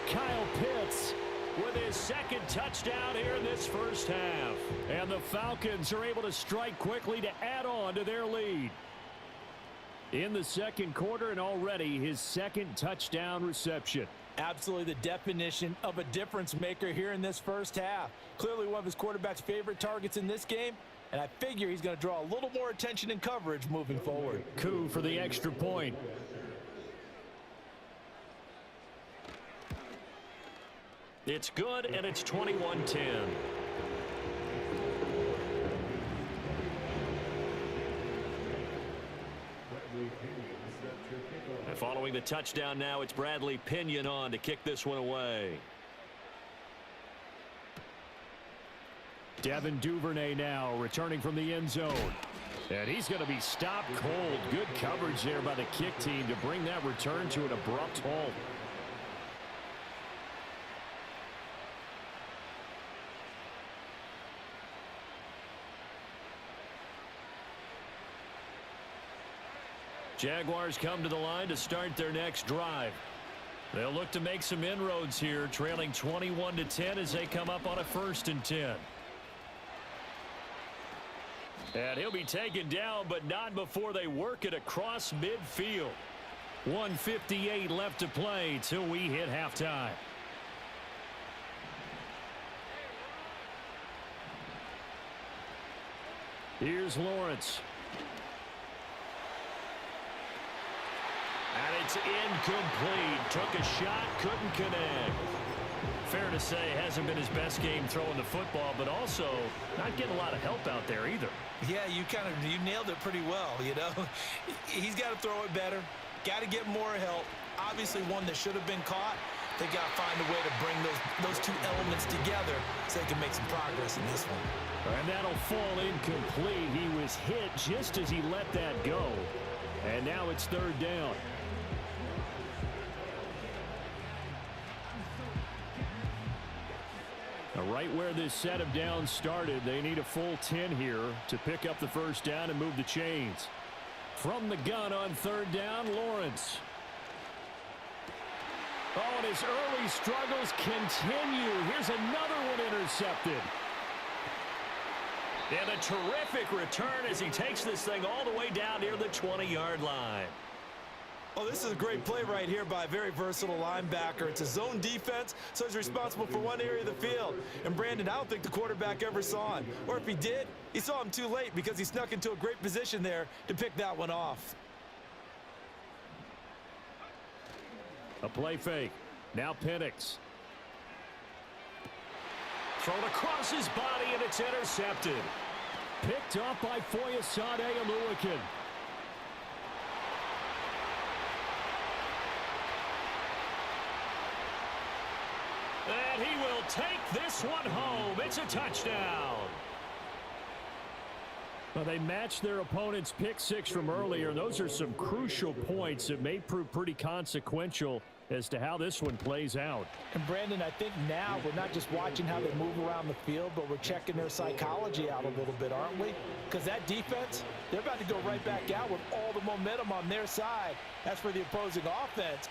S1: Kyle Pitts with his second touchdown here in this first half. And the Falcons are able to strike quickly to add on to their lead. In the second quarter, and already his second touchdown reception.
S3: Absolutely the definition of a difference maker here in this first half. Clearly one of his quarterback's favorite targets in this game, and I figure he's going to draw a little more attention and coverage moving forward.
S1: Coup for the extra point. It's good, and it's 21-10. And following the touchdown now, it's Bradley Pinion on to kick this one away. Devin Duvernay now returning from the end zone. And he's going to be stopped cold. Good coverage there by the kick team to bring that return to an abrupt halt. Jaguars come to the line to start their next drive. They'll look to make some inroads here, trailing 21-10 as they come up on a 1st and 10. And he'll be taken down, but not before they work it across midfield. 1:58 left to play till we hit halftime. Here's Lawrence. And it's incomplete. Took a shot, couldn't connect. Fair to say, hasn't been his best game throwing the football, but also not getting a lot of help out there either.
S2: Yeah, you nailed it pretty well, you know. He's got to throw it better. Got to get more help. Obviously one that should have been caught. They got to find a way to bring those two elements together so they can make some progress in this one.
S1: And that'll fall incomplete. He was hit just as he let that go. And now it's third down. Right where this set of downs started, they need a full 10 here to pick up the first down and move the chains. From the gun on third down, Lawrence. Oh, and his early struggles continue. Here's another one intercepted. And a terrific return as he takes this thing all the way down near the 20-yard line.
S2: Oh, this is a great play right here by a very versatile linebacker. It's a zone defense, so he's responsible for one area of the field. And Brandon, I don't think the quarterback ever saw him. Or if he did, he saw him too late because he snuck into a great position there to pick that one off.
S1: A play fake. Now Penix. Thrown across his body, and it's intercepted. Picked up by Foyesade Oluwakin. And he will take this one home. It's a touchdown. Well, they matched their opponent's pick six from earlier. Those are some crucial points that may prove pretty consequential as to how this one plays out.
S3: And Brandon, I think now we're not just watching how they move around the field, but we're checking their psychology out a little bit, aren't we? Because that defense, they're about to go right back out with all the momentum on their side. As for the opposing offense,